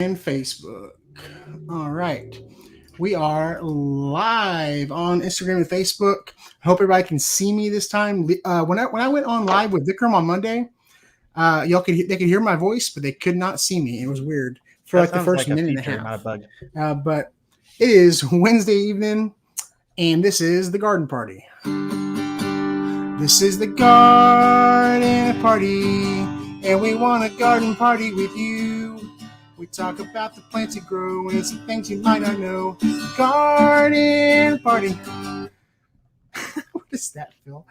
and Facebook. All right. We are live on Instagram and Facebook. I hope everybody can see me this time. When I went on live with Vikram on Monday, they could hear my voice, but they could not see me. It was weird for That like the sounds first like a minute and a feature, half. not a bug. But it is Wednesday evening, and this is the garden party. This is the garden party, and we want a garden party with you. We talk about the plants that grow and some things you might not know. Garden party. What is that, Phil?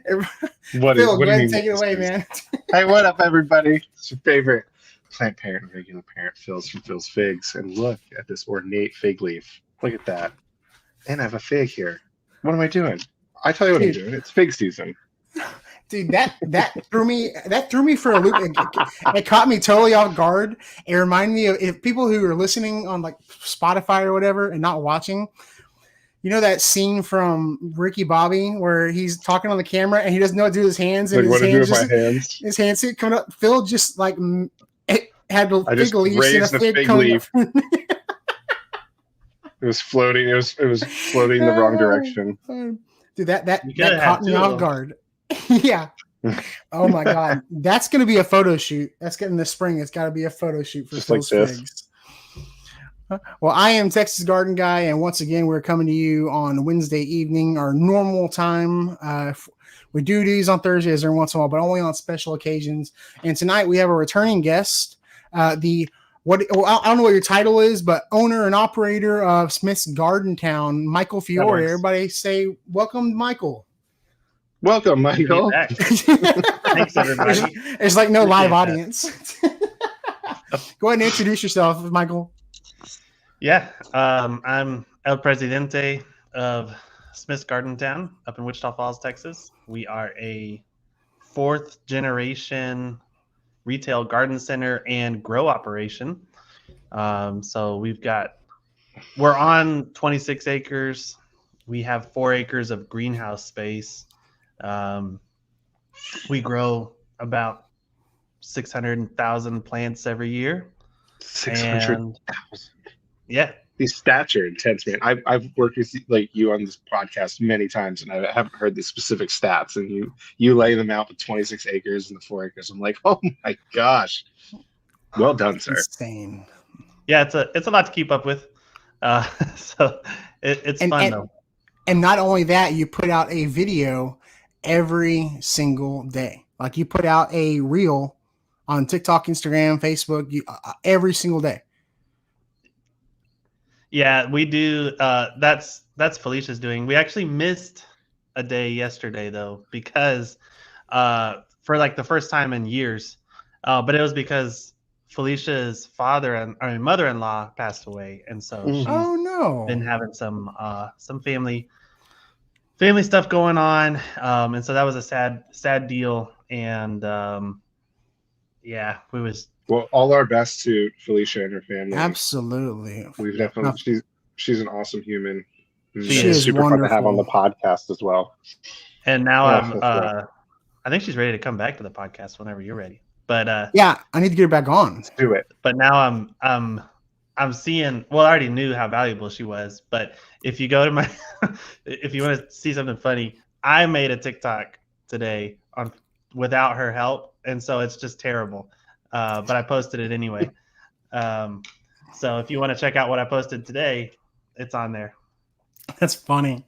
What Phil, do go you ahead mean? and take it away, man. Hey, what up, everybody? It's your favorite plant parent, regular parent, Phil's from Phil's Figs. And look at this ornate fig leaf. Look at that. And I have a fig here. What am I doing? I tell you what I'm doing. It's fig season. Dude, that threw me for a loop. It caught me totally off guard. It reminded me of if people who are listening on like Spotify or whatever and not watching. You know that scene from Ricky Bobby where he's talking on the camera and he doesn't know what to do with his hands and Like, his hands coming up. Phil just like it had the I fig just leaves raised and the a fig fig coming leaf. up. It was floating. It was floating in the wrong direction. Dude, that caught me off guard. Yeah. Oh my god, that's gonna be a photo shoot. That's getting the spring. It's got to be a photo shoot for Just Phil's like this. Figs. Well, I am Texas Garden Guy, and once again, we're coming to you on Wednesday evening, our normal time. We do these on Thursdays every once in a while, but only on special occasions. And tonight we have a returning guest. I don't know what your title is, but owner and operator of Smith's Garden Town, Michael Fiore. Everybody say welcome, Michael. Welcome, Michael. Thanks, everybody. There's like no live audience. Go ahead and introduce yourself, Michael. Yeah, I'm El Presidente of Smith's Garden Town up in Wichita Falls, Texas. We are a fourth generation retail garden center and grow operation. So we're on 26 acres. We have 4 acres of greenhouse space. We grow about 600,000 plants every year. 600,000. Yeah, These stats are intense, man. I've worked with you on this podcast many times, and I haven't heard the specific stats. And you lay them out with 26 acres and the 4 acres. I'm like, oh my gosh, well done, sir. Insane. Yeah, it's a lot to keep up with. So it's fun though. And not only that, you put out a video every single day. Like you put out a reel on TikTok, Instagram, Facebook, every single day. Yeah, we do. That's Felicia's doing. We actually missed a day yesterday though, because for like the first time in years, but it was because Felicia's mother-in-law passed away, and so she's been having some family stuff going on, and so that was a sad deal, and yeah, we was. Well, all our best to Felicia and her family. Absolutely. We've definitely she's an awesome human. She is super wonderful. fun to have on the podcast as well. And now I think she's ready to come back to the podcast whenever you're ready. But yeah, I need to get her back on. Let's do it. But now I'm seeing. Well, I already knew how valuable she was, but if you go to my, if you want to see something funny, I made a TikTok today without her help, and so it's just terrible. But I posted it anyway. So if you want to check out what I posted today, it's on there. That's funny.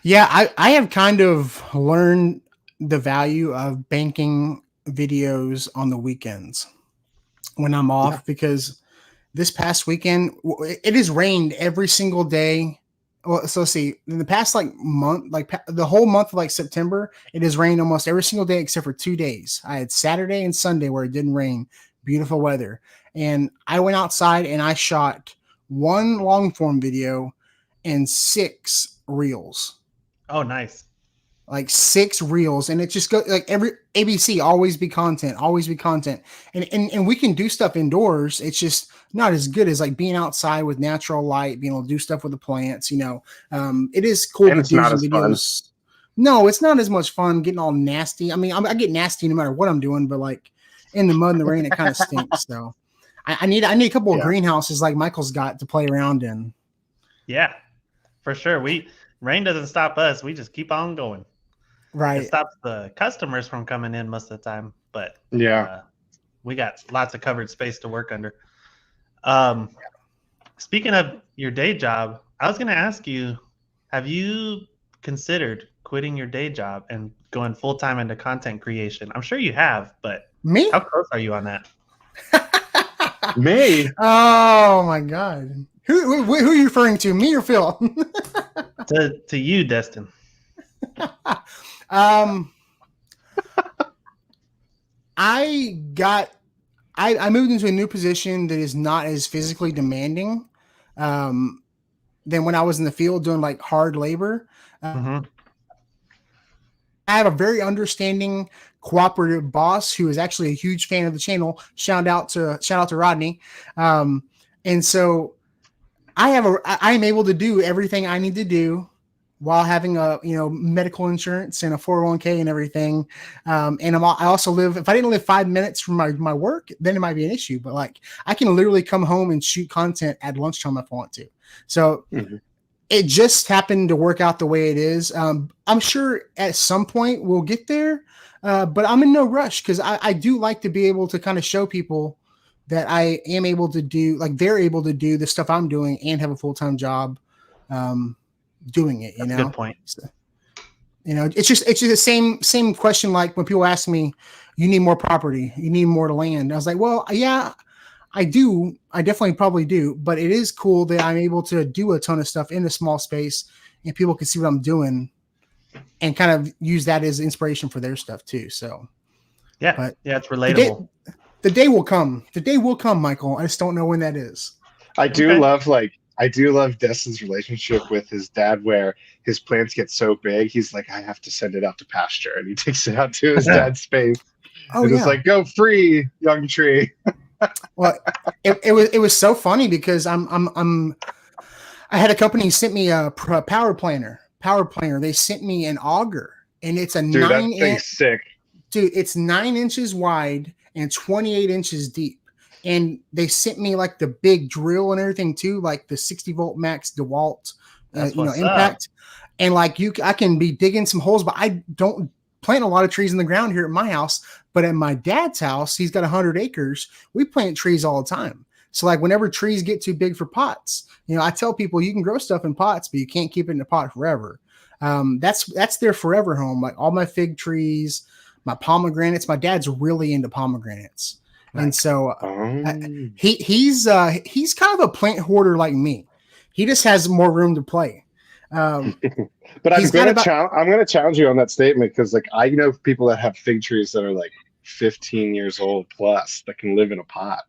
Yeah, I have kind of learned the value of banking videos on the weekends when I'm off, because this past weekend it has rained every single day. Well, so see, in the past month, the whole month of September, it has rained almost every single day except for 2 days. I had Saturday and Sunday where it didn't rain, beautiful weather. And I went outside and I shot 1 long form video and 6 reels. Oh, nice. 6 reels, and it just goes every ABC, always be content. And we can do stuff indoors. It's just not as good as being outside with natural light, being able to do stuff with the plants. It is cool to do some videos. Fun. No, it's not as much fun getting all nasty. I mean, I get nasty no matter what I'm doing, but in the mud and the rain, it kind of stinks. So I need a couple of Yeah. greenhouses like Michael's got to play around in. Yeah, for sure. Rain doesn't stop us. We just keep on going. It Right. stops the customers from coming in most of the time, but Yeah. we got lots of covered space to work under. Speaking of your day job, I was going to ask you, have you considered quitting your day job and going full time into content creation? I'm sure you have, but Me? how close are you on that? Me? Oh my God. Who are you referring to? Me or Phil? To you, Destin. I moved into a new position that is not as physically demanding than when I was in the field doing like hard labor. Mm-hmm. I have a very understanding, cooperative boss who is actually a huge fan of the channel. Shout out to Rodney. And so I am able to do everything I need to do while having a medical insurance and a 401k and everything. And I also live, if I didn't live 5 minutes from my work, then it might be an issue. But like I can literally come home and shoot content at lunchtime if I want to. So it just happened to work out the way it is. I'm sure at some point we'll get there, but I'm in no rush because I do like to be able to kind of show people that I am able to do, like they're able to do the stuff I'm doing and have a full-time job doing it. That's a good point. So, it's just the same question. Like when people ask me, you need more property, you need more land. I was like, well, yeah, I do. I definitely probably do, but it is cool that I'm able to do a ton of stuff in a small space and people can see what I'm doing and kind of use that as inspiration for their stuff too. So yeah, but it's relatable. The day will come. The day will come, Michael. I just don't know when that is. I do love Destin's relationship with his dad, where his plants get so big, he's like, I have to send it out to pasture, and he takes it out to his dad's space. Oh, and it's like, go free, young tree. Well, it was so funny because I had a company sent me a power planter. They sent me an auger, and it's a Dude, that thing's sick. Dude, it's 9 inches wide and 28 inches deep. And they sent me like the big drill and everything too, like the 60-volt max DeWalt, impact. And like I can be digging some holes, but I don't plant a lot of trees in the ground here at my house. But at my dad's house, he's got 100 acres. We plant trees all the time. So like whenever trees get too big for pots, I tell people you can grow stuff in pots, but you can't keep it in a pot forever. That's their forever home. Like all my fig trees, my pomegranates. My dad's really into pomegranates. Right. And so he's kind of a plant hoarder like me. He just has more room to play. But I'm going to challenge you on that statement because, like, I know people that have fig trees that are like 15 years old plus that can live in a pot.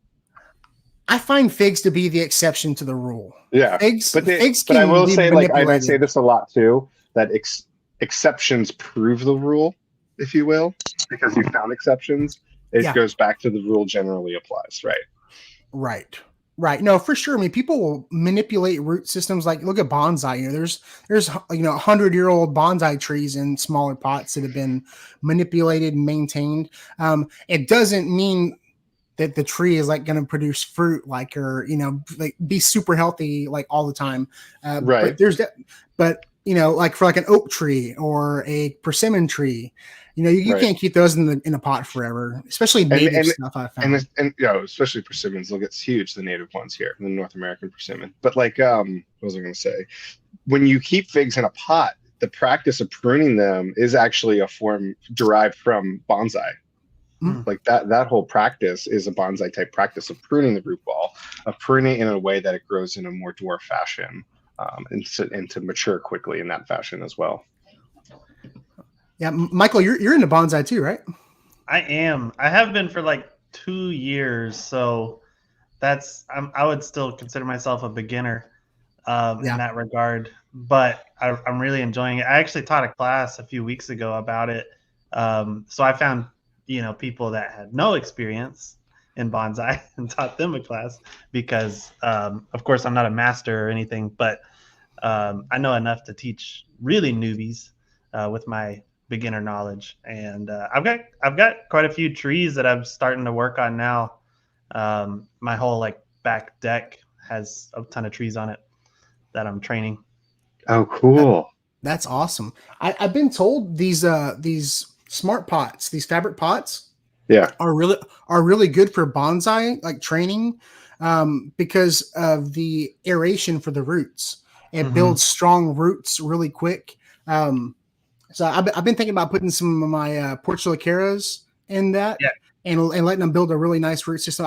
I find figs to be the exception to the rule. Yeah, figs. But I will say, like, I say this a lot too, that exceptions prove the rule, if you will, because you found exceptions. It goes back to the rule generally applies, right? Right. No, for sure. I mean, people will manipulate root systems. Like, look at bonsai. There's 100-year-old bonsai trees in smaller pots that have been manipulated and maintained. It doesn't mean that the tree is like going to produce fruit, like, or like be super healthy like all the time. Right. But like for like an oak tree or a persimmon tree. You can't keep those in a pot forever, especially native stuff. I found, and especially persimmons. Look, it's huge. The native ones here, the North American persimmon. But like, what was I going to say? When you keep figs in a pot, the practice of pruning them is actually a form derived from bonsai. Like that whole practice is a bonsai type practice of pruning the root ball, of pruning in a way that it grows in a more dwarf fashion, and to mature quickly in that fashion as well. Yeah, Michael, you're into bonsai too, right? I am. I have been for like 2 years, so I would still consider myself a beginner in that regard. But I'm really enjoying it. I actually taught a class a few weeks ago about it. So I found people that had no experience in bonsai and taught them a class because, of course, I'm not a master or anything, but I know enough to teach really newbies with my beginner knowledge. And I've got quite a few trees that I'm starting to work on now My whole like back deck has a ton of trees on it that I'm training. Oh, cool. That's awesome. I've been told these smart pots, these fabric pots, Yeah. are really good for bonsai like training, because of the aeration for the roots. It builds strong roots really quick. So I've been thinking about putting some of my portulacaras in that, Yeah. and letting them build a really nice root system.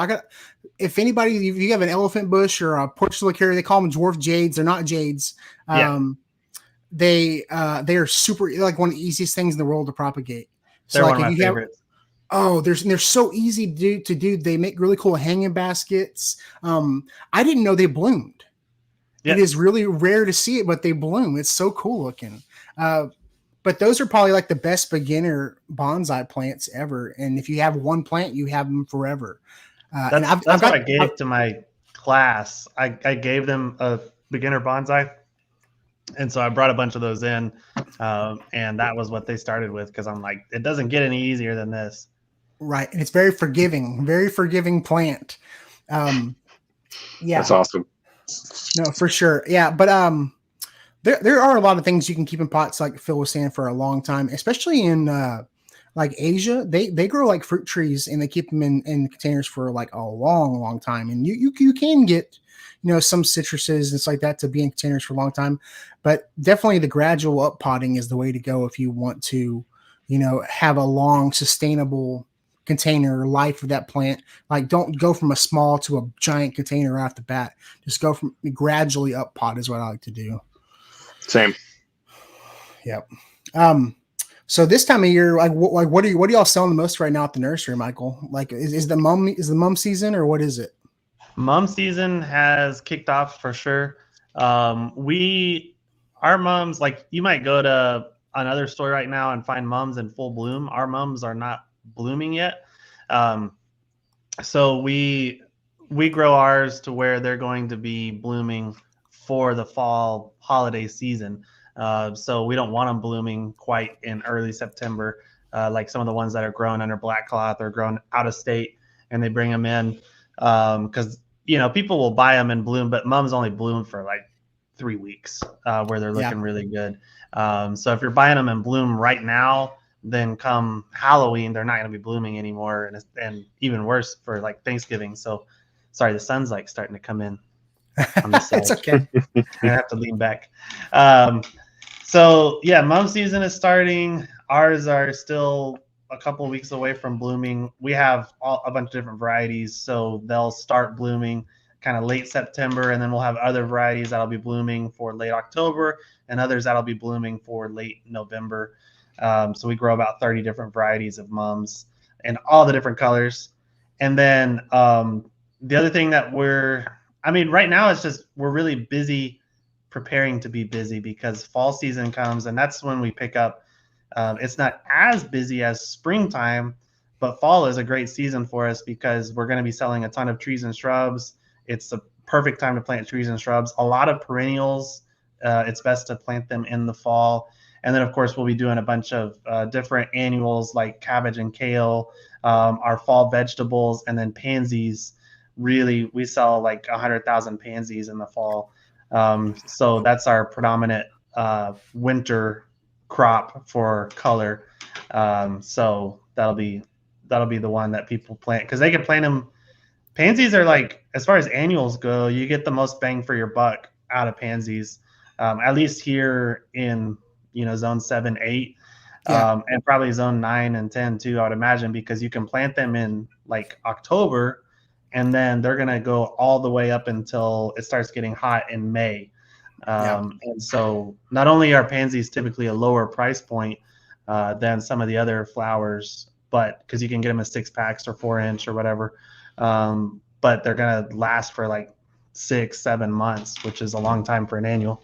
If anybody, if you have an elephant bush or a portulacara, they call them dwarf jades. They're not jades. Yeah. They are super, like one of the easiest things in the world to propagate. So They're like one of if my you have, favorites. they're so easy to do. They make really cool hanging baskets. I didn't know they bloomed. Yep. It is really rare to see it, but they bloom. It's so cool looking. But those are probably like the best beginner bonsai plants ever. And if you have one plant, you have them forever. And That's I've what got I gave to my class. I gave them a beginner bonsai, and so I brought a bunch of those in, and that was what they started with because I'm like, it doesn't get any easier than this. right, and it's very forgiving plant. Yeah, That's awesome. no, for sure. Yeah, but there are a lot of things you can keep in pots, like Phil was saying, for a long time, especially in like Asia. They grow like fruit trees and they keep them in containers for like a long time. And you can get, some citruses and stuff like that to be in containers for a long time, but definitely the gradual up potting is the way to go if you want to, have a long sustainable container life of that plant. Like, don't go from a small to a giant container right off the bat. Just go from gradually up pot is what I like to do. Same. Yep. So this time of year, like what are y'all selling the most right now at the nursery, Michael? Like, is the mum season, or what is it? Mum season has kicked off for sure. Our mums, like you might go to another store right now and find mums in full bloom. Our mums are not blooming yet. So we grow ours to where they're going to be blooming for the fall holiday season. So we don't want them blooming quite in early September, like some of the ones that are grown under black cloth or grown out of state, and they bring them in because people will buy them in bloom, but mums only bloom for like 3 weeks where they're looking really good. So if you're buying them in bloom right now, then come Halloween, they're not going to be blooming anymore, and even worse for like Thanksgiving. So, sorry, the sun's like starting to come in on the side. It's okay. I have to lean back. So yeah, mum season is starting. Ours are still a couple of weeks away from blooming. We have a bunch of different varieties, so they'll start blooming kind of late September, and then we'll have other varieties that'll be blooming for late October, and others that'll be blooming for late November. So we grow about 30 different varieties of mums and all the different colors. And then the other thing that right now it's just we're really busy preparing to be busy because fall season comes, and that's when we pick up. It's not as busy as springtime, but fall is a great season for us because we're going to be selling a ton of trees and shrubs. It's the perfect time to plant trees and shrubs. A lot of perennials, it's best to plant them in the fall. And then, of course, we'll be doing a bunch of different annuals like cabbage and kale, our fall vegetables, and then pansies. Really, we sell like 100,000 pansies in the fall. So that's our predominant winter crop for color. So that'll be the one that people plant because they can plant them. Pansies are like, as far as annuals go, you get the most bang for your buck out of pansies, at least here in zone 7, 8, and probably zone 9 and 10 too, I would imagine, because you can plant them in like October and then they're going to go all the way up until it starts getting hot in May. And so not only are pansies typically a lower price point than some of the other flowers, but because you can get them in 6-packs or 4-inch or whatever, but they're going to last for like 6-7 months, which is a long time for an annual.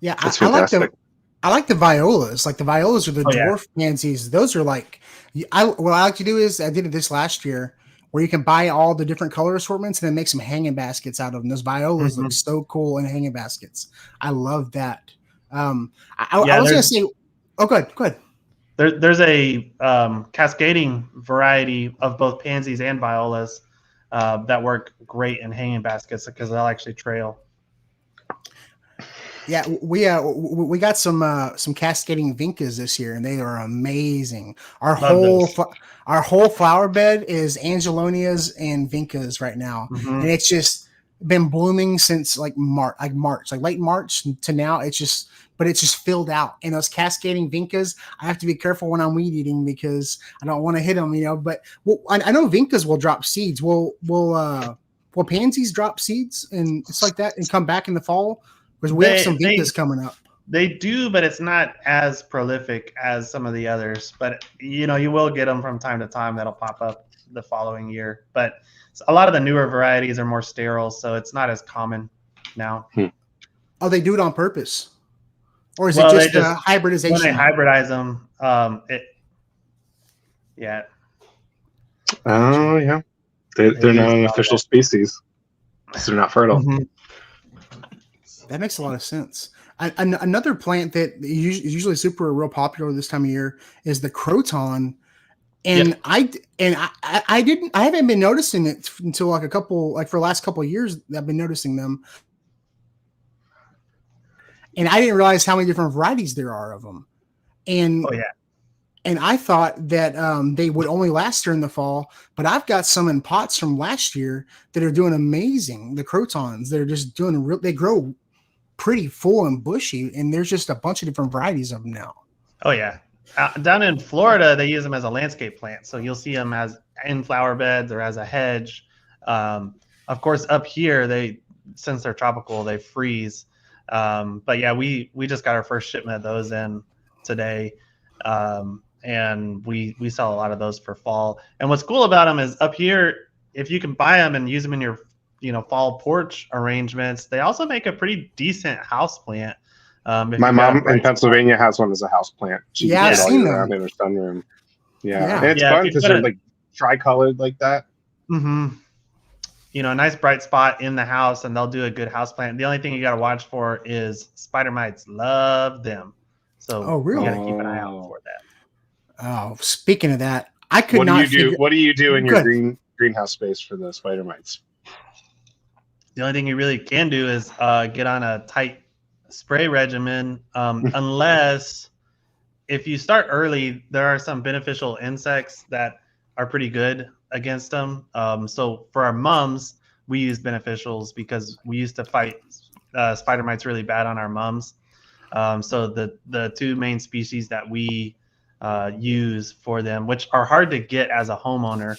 Yeah, That's I like fantastic. I like the violas. Like the violas are the dwarf pansies. Those are like, what I like to do is I did it this last year where you can buy all the different color assortments and then make some hanging baskets out of them. Those violas look so cool in hanging baskets. I love that. I was going to say, oh, go ahead. There's a cascading variety of both pansies and violas that work great in hanging baskets because they'll actually trail. Yeah, we got some cascading vincas this year, and they are amazing. Our Love whole those. our whole flower bed is angelonias and vincas right now, Mhm. and it's just been blooming since like March, like late March to now. But it's just filled out. And those cascading vincas, I have to be careful when I'm weed eating because I don't want to hit them, But I know vincas will drop seeds. Will pansies drop seeds and it's like that and come back in the fall? Because we have some vincas coming up. They do, but it's not as prolific as some of the others. But you will get them from time to time that'll pop up the following year. But a lot of the newer varieties are more sterile, so it's not as common now. Oh, they do it on purpose, or is it just hybridization? When they hybridize them, yeah. Oh yeah, they're not an official species, so they're not fertile. Mm-hmm. That makes a lot of sense. Another plant that is usually super real popular this time of year is the croton, and I haven't been noticing it until for the last couple of years. I've been noticing them, and I didn't realize how many different varieties there are of them. And and I thought that they would only last during the fall, but I've got some in pots from last year that are doing amazing. The crotons, they're just doing they grow pretty full and bushy, and there's just a bunch of different varieties of them now. Oh yeah, down in Florida they use them as a landscape plant, so you'll see them as in flower beds or as a hedge. Of course, up here since they're tropical, they freeze. But yeah, we just got our first shipment of those in today, and we sell a lot of those for fall. And what's cool about them is up here, if you can buy them and use them in your fall porch arrangements, they also make a pretty decent house plant. My mom in Pennsylvania has one as a house plant. I've seen them around in her sunroom. Yeah. And it's fun because they're like tri-colored like that. Mm-hmm. A nice bright spot in the house, and they'll do a good house plant. The only thing you got to watch for is spider mites. Love them. So really? You got to keep an eye out for that. Oh, speaking of that, What do you do in your greenhouse space for the spider mites? The only thing you really can do is get on a tight spray regimen, unless if you start early, there are some beneficial insects that are pretty good against them. So for our mums, we use beneficials because we used to fight spider mites really bad on our mums. So the two main species that we use for them, which are hard to get as a homeowner,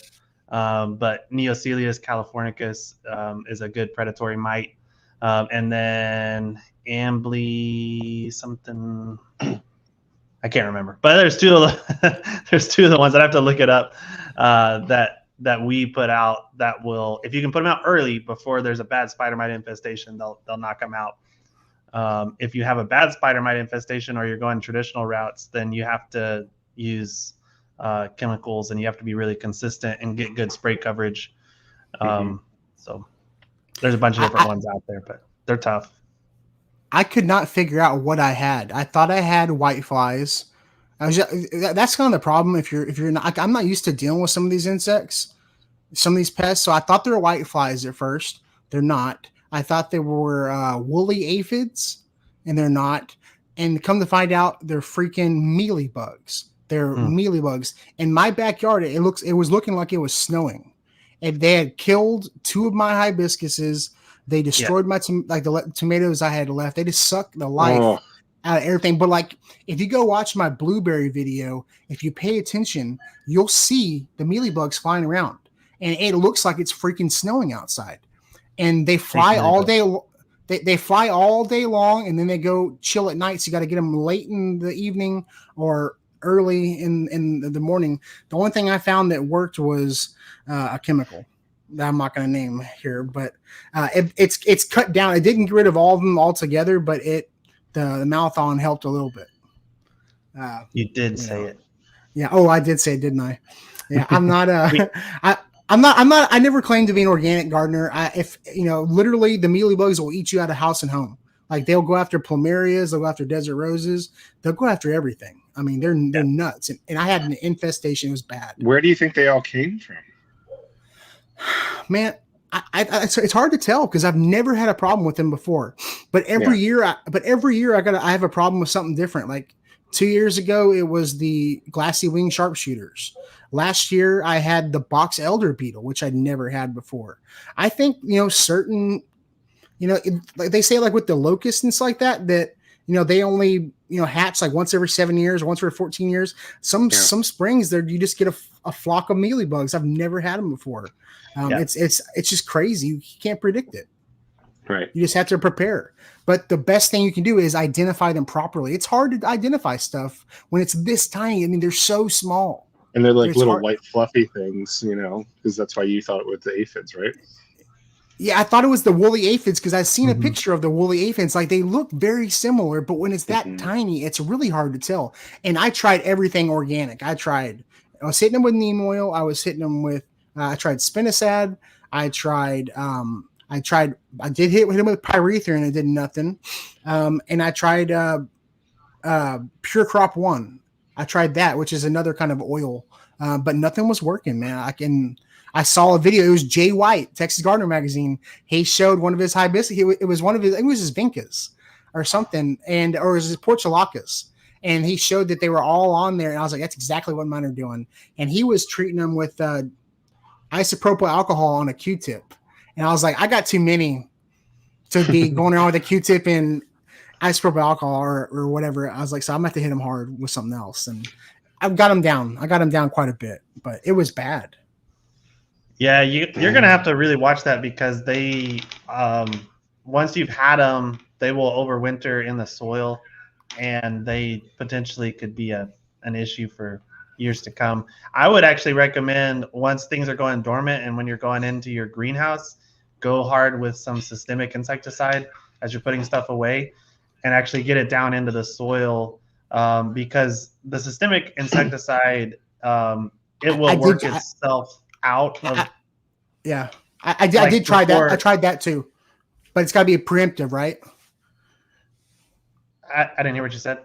but Neoselius californicus is a good predatory mite, and then Ambly something. I can't remember, but there's two of the ones that I have to look it up that we put out that will, if you can put them out early before there's a bad spider mite infestation, they'll knock them out. If you have a bad spider mite infestation or you're going traditional routes, then you have to use chemicals and you have to be really consistent and get good spray coverage. So there's a bunch of different ones out there, but they're tough. I could not figure out what I had. I thought I had whiteflies. That's kind of the problem. If you're not, I'm not used to dealing with some of these insects, some of these pests. So I thought they were whiteflies at first. They're not. I thought they were woolly aphids, and they're not. And come to find out, they're freaking mealybugs. They're mealybugs. In my backyard, it was looking like it was snowing, and they had killed two of my hibiscuses. They destroyed my the tomatoes I had left. They just sucked the life out of everything. But like, if you go watch my blueberry video, if you pay attention, you'll see the mealybugs flying around, and it looks like it's freaking snowing outside. And they fly all day. They fly all day long, and then they go chill at night. So you got to get them late in the evening or early in the morning. The only thing I found that worked was a chemical that I'm not going to name here, but it's cut down. It didn't get rid of all of them altogether, but the mouth-on helped a little bit. You did say it. Yeah. Oh, I did say it, didn't I? Yeah. I'm not. I'm not. I never claimed to be an organic gardener. Literally, the mealybugs will eat you out of house and home. Like they'll go after plumerias, they'll go after desert roses, they'll go after everything. I mean, they're nuts. And I had an infestation. It was bad. Where do you think they all came from? Man, it's hard to tell because I've never had a problem with them before. But every year, I have a problem with something different. Like 2 years ago, it was the glassy wing sharpshooters. Last year, I had the box elder beetle, which I'd never had before. I think certain, like they say, like with the locusts and stuff like that they only hatch like once every 7 years, once every 14 years. Some springs there you just get a flock of mealybugs. I've never had them before. It's just crazy. You can't predict it. Right. You just have to prepare. But the best thing you can do is identify them properly. It's hard to identify stuff when it's this tiny. I mean, they're so small. And they're like little white fluffy things, because that's why you thought it was the aphids, right? Yeah, I thought it was the woolly aphids because I've seen a picture of the woolly aphids. Like they look very similar, but when it's that tiny, it's really hard to tell. And I tried everything organic. I was hitting them with neem oil. I was hitting them with, I tried spinosad. I did hit him with pyrethrin and it did nothing. And I tried Pure Crop One. I tried that, which is another kind of oil, but nothing was working, man. I saw a video. It was Jay White, Texas Gardener Magazine. He showed one of his hibiscus. It was his vincas or something, or it was his portulacas. And he showed that they were all on there. And I was like, that's exactly what mine are doing. And he was treating them with isopropyl alcohol on a Q-tip. And I was like, I got too many to be going around with a Q-tip and isopropyl alcohol or whatever. I was like, so I'm going to have to hit him hard with something else. And I got him down. I got him down quite a bit, but it was bad. Yeah, you're going to have to really watch that because they, once you've had them, they will overwinter in the soil, and they potentially could be an issue for years to come. I would actually recommend once things are going dormant and when you're going into your greenhouse, go hard with some systemic insecticide as you're putting stuff away and actually get it down into the soil because the systemic insecticide, it will work itself out of. I did try that. I tried that too, but it's got to be preemptive, right? I didn't hear what you said.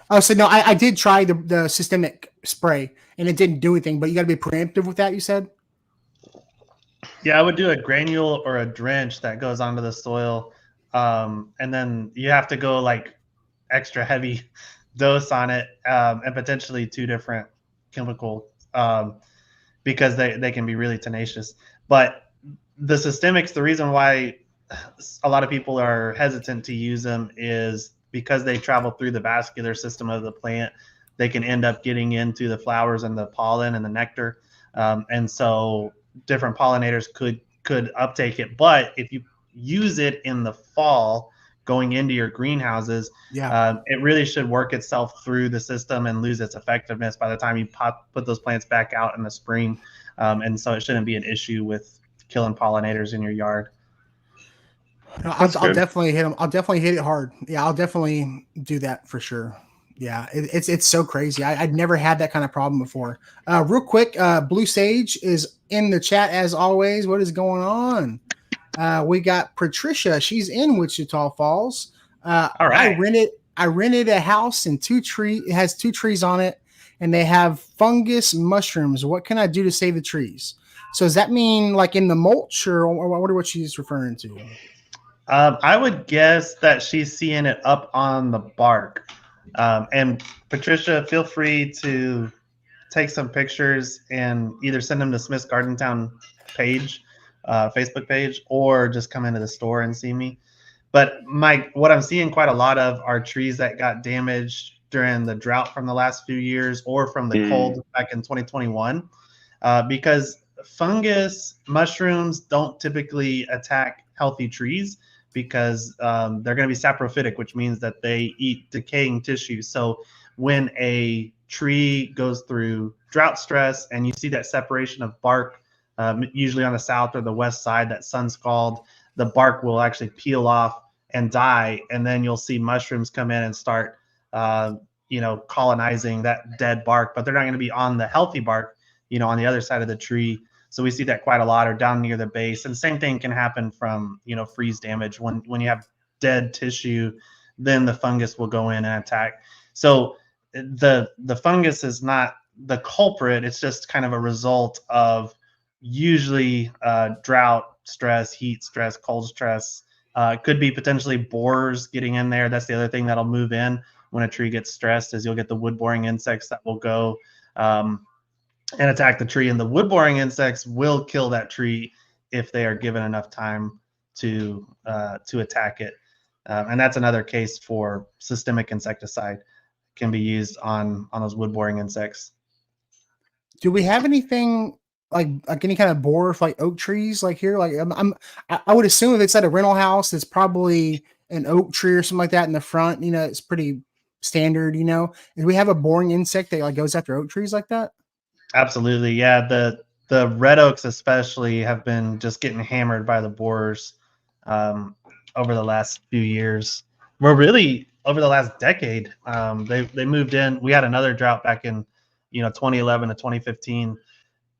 Oh, so no, I did try the systemic spray and it didn't do anything, but you got to be preemptive with that, you said? Yeah, I would do a granule or a drench that goes onto the soil. And then you have to go like extra heavy dose on it and potentially 2 different chemicals because they can be really tenacious. But the systemics, the reason why a lot of people are hesitant to use them is because they travel through the vascular system of the plant. They can end up getting into the flowers and the pollen and the nectar. And so different pollinators could uptake it. But if you use it in the fall going into your greenhouses, it really should work itself through the system and lose its effectiveness by the time you put those plants back out in the spring. And so it shouldn't be an issue with killing pollinators in your yard. No, I'll definitely hit them. I'll definitely hit it hard. Yeah, I'll definitely do that for sure. Yeah, it's so crazy. I'd never had that kind of problem before. Real quick, Blue Sage is in the chat as always. What is going on? We got Patricia. She's in Wichita Falls. All right. I rented a house and it has 2 trees on it, and they have fungus mushrooms. What can I do to save the trees? So does that mean like in the mulch, or I wonder what she's referring to? I would guess that she's seeing it up on the bark. And Patricia, feel free to take some pictures and either send them to Smith's Garden Town page, Facebook page, or just come into the store and see me. But what I'm seeing quite a lot of are trees that got damaged during the drought from the last few years or from the cold back in 2021, because fungus mushrooms don't typically attack healthy trees because they're going to be saprophytic, which means that they eat decaying tissue. So when a tree goes through drought stress and you see that separation of bark, usually on the south or the west side, that sun scald, the bark will actually peel off and die. And then you'll see mushrooms come in and start, colonizing that dead bark, but they're not going to be on the healthy bark, on the other side of the tree. So we see that quite a lot, or down near the base. And same thing can happen from, freeze damage. When you have dead tissue, then the fungus will go in and attack. So the fungus is not the culprit. It's just kind of a result of usually drought stress, heat stress, cold stress. Could be potentially borers getting in there. That's the other thing that'll move in when a tree gets stressed, is you'll get the wood boring insects that will go and attack the tree. And the wood boring insects will kill that tree if they are given enough time to attack it. And that's another case for systemic insecticide can be used on those wood boring insects. Do we have anything like any kind of borer for like oak trees like here? Like I would assume if it's at a rental house, it's probably an oak tree or something like that in the front. You know, it's pretty standard. You know, do we have a boring insect that like goes after oak trees like that? Absolutely, yeah. The red oaks especially have been just getting hammered by the borers over the last few years. We're really over the last decade. They moved in. We had another drought back in 2011 to 2015,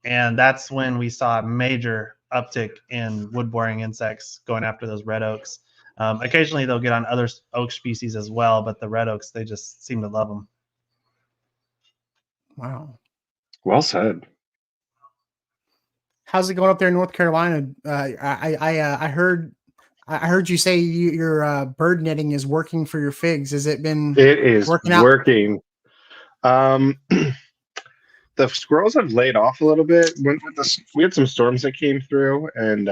and that's when we saw a major uptick in wood boring insects going after those red oaks. Occasionally they'll get on other oak species as well, but the red oaks, they just seem to love them. Wow. Well said. How's it going up there in North Carolina? I heard you say your bird netting is working for your figs. Has it been It is working out? working. The squirrels have laid off a little bit. We had some storms that came through, and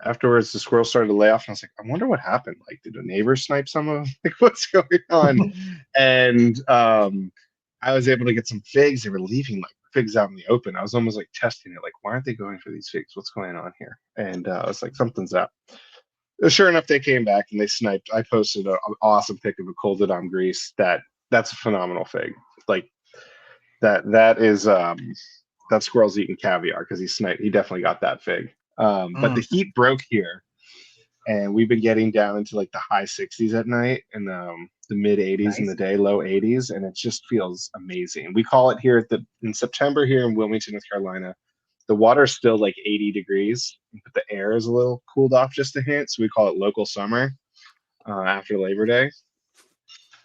afterwards the squirrels started to lay off. And I was like, I wonder what happened. Like, did a neighbor snipe some of them? Like, what's going on? And I was able to get some figs. They were leaving like figs out in the open. I was almost like testing it, like, why aren't they going for these figs? What's going on here? And I was like, something's up. Sure enough, they came back and they sniped. I posted an awesome pic of a coldedom grease. That's a phenomenal fig. Like that is that squirrel's eating caviar because he sniped. He definitely got that fig. But the heat broke here, and we've been getting down into like the high 60s at night and the mid 80s in the day, low 80s, and it just feels amazing. We call it here in September here in Wilmington, North Carolina. The water's still like 80 degrees, but the air is a little cooled off just a hint. So we call it local summer after Labor Day.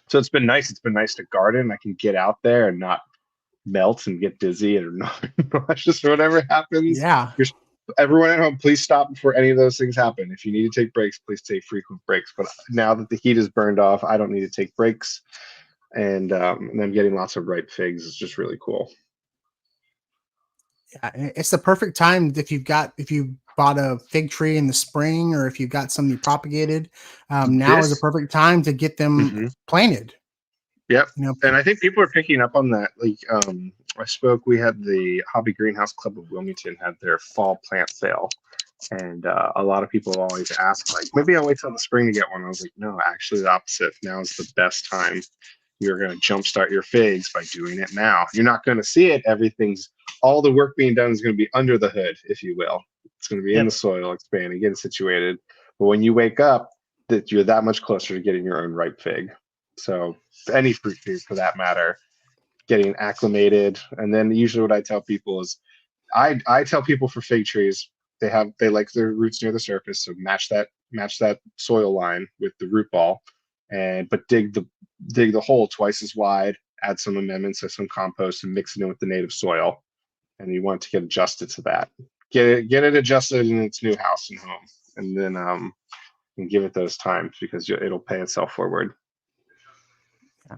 So it's been nice. It's been nice to garden. I can get out there and not melt and get dizzy or nauseous or whatever happens. Yeah. Everyone at home, please stop before any of those things happen. If you need to take breaks, please take frequent breaks. But now that the heat is burned off, I don't need to take breaks. And then getting lots of ripe figs is just really cool. Yeah, it's the perfect time if you bought a fig tree in the spring, or if you've got some you propagated. Now is the perfect time to get them planted. Yep. And I think people are picking up on that. Like we had the Hobby Greenhouse Club of Wilmington had their fall plant sale. And a lot of people always ask, like, maybe I'll wait till the spring to get one. I was like, no, actually the opposite. Now is the best time. You're going to jumpstart your figs by doing it now. You're not going to see it. All the work being done is going to be under the hood, if you will. It's going to be in the soil, expanding, getting situated. But when you wake up, that you're that much closer to getting your own ripe fig. So any fruit tree for that matter, getting acclimated. And then usually what I tell people is I tell people for fig trees, they like their roots near the surface. So match that soil line with the root ball, but dig the hole twice as wide, add some amendments, so some compost, and mix it in with the native soil. And you want to get adjusted to that. Get it adjusted in its new house and home, and then and give it those times because it'll pay itself forward.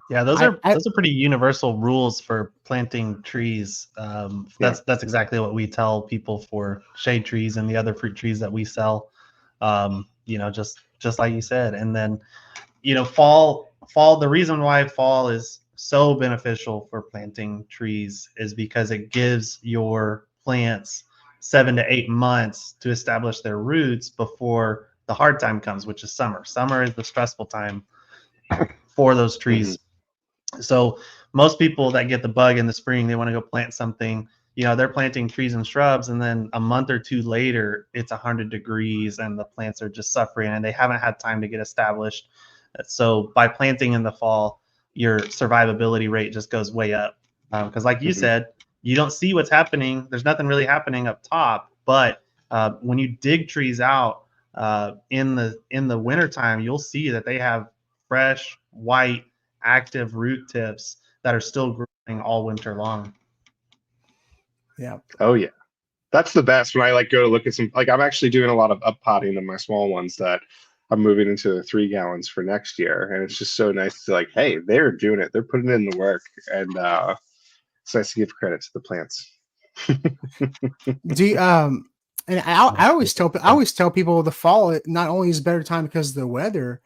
Yeah, those are pretty universal rules for planting trees. That's exactly what we tell people for shade trees and the other fruit trees that we sell. Just like you said, and then fall. The reason why fall is so beneficial for planting trees is because it gives your plants 7 to 8 months to establish their roots before the hard time comes, which is summer. Summer is the stressful time for those trees. So most people that get the bug in the spring, they want to go plant something. They're planting trees and shrubs, and then a month or two later, it's 100 degrees and the plants are just suffering and they haven't had time to get established. So by planting in the fall, your survivability rate just goes way up. Because like you said, you don't see what's happening. There's nothing really happening up top. But when you dig trees out in the wintertime, you'll see that they have fresh, white, active root tips that are still growing all winter long. Yeah. Oh yeah. That's the best when I like go to look at some. Like I'm actually doing a lot of up potting of my small ones that I'm moving into the 3 gallons for next year, and it's just so nice to like, hey, they're doing it. They're putting in the work, and it's nice to give credit to the plants. Do you, and I always tell people the fall not only is a better time because of the weather,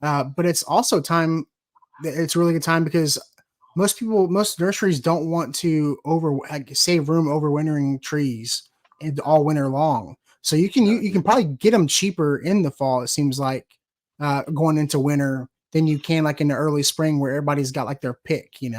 but it's also time. It's a really good time because most nurseries don't want to save room overwintering trees all winter long. So you can probably get them cheaper in the fall. It seems like going into winter than you can like in the early spring where everybody's got like their pick, and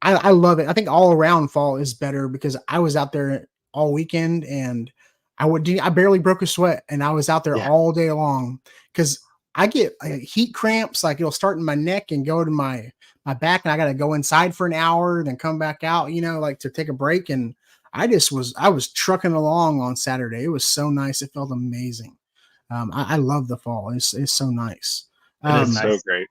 I love it. I think all around fall is better because I was out there all weekend and I barely broke a sweat and I was out there all day long because I get heat cramps. Like it'll start in my neck and go to my back and I got to go inside for an hour, then come back out, like to take a break. And I was trucking along on Saturday. It was so nice. It felt amazing. I love the fall. It's so nice. It is so nice. great.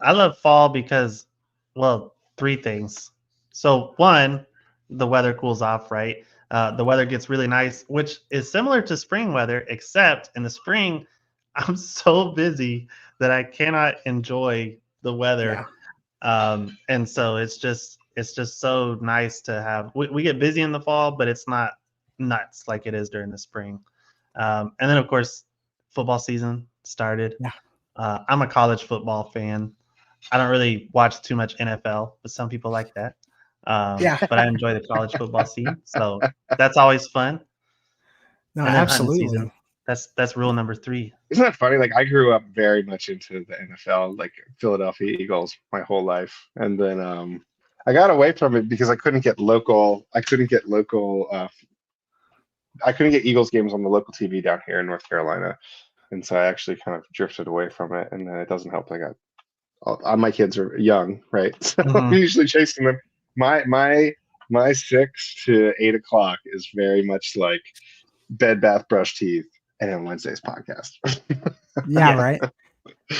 I love fall because, well, 3 things. So one, the weather cools off, right? The weather gets really nice, which is similar to spring weather, except in the spring, I'm so busy that I cannot enjoy the weather. Yeah. And so it's just so nice to have. We get busy in the fall, but it's not nuts like it is during the spring. And then of course, football season started. Yeah. I'm a college football fan. I don't really watch too much NFL, but some people like that. But I enjoy the college football scene, so that's always fun. No, And then absolutely. hunting season. That's rule number 3. Isn't that funny? Like I grew up very much into the NFL, like Philadelphia Eagles, my whole life, and then I got away from it because I couldn't get local. I couldn't get Eagles games on the local TV down here in North Carolina, and so I actually kind of drifted away from it. And then it doesn't help. My kids are young, right? So I'm usually chasing them. My 6 to 8 o'clock is very much like bed, bath, brush teeth, and then Wednesday's podcast. Yeah, right.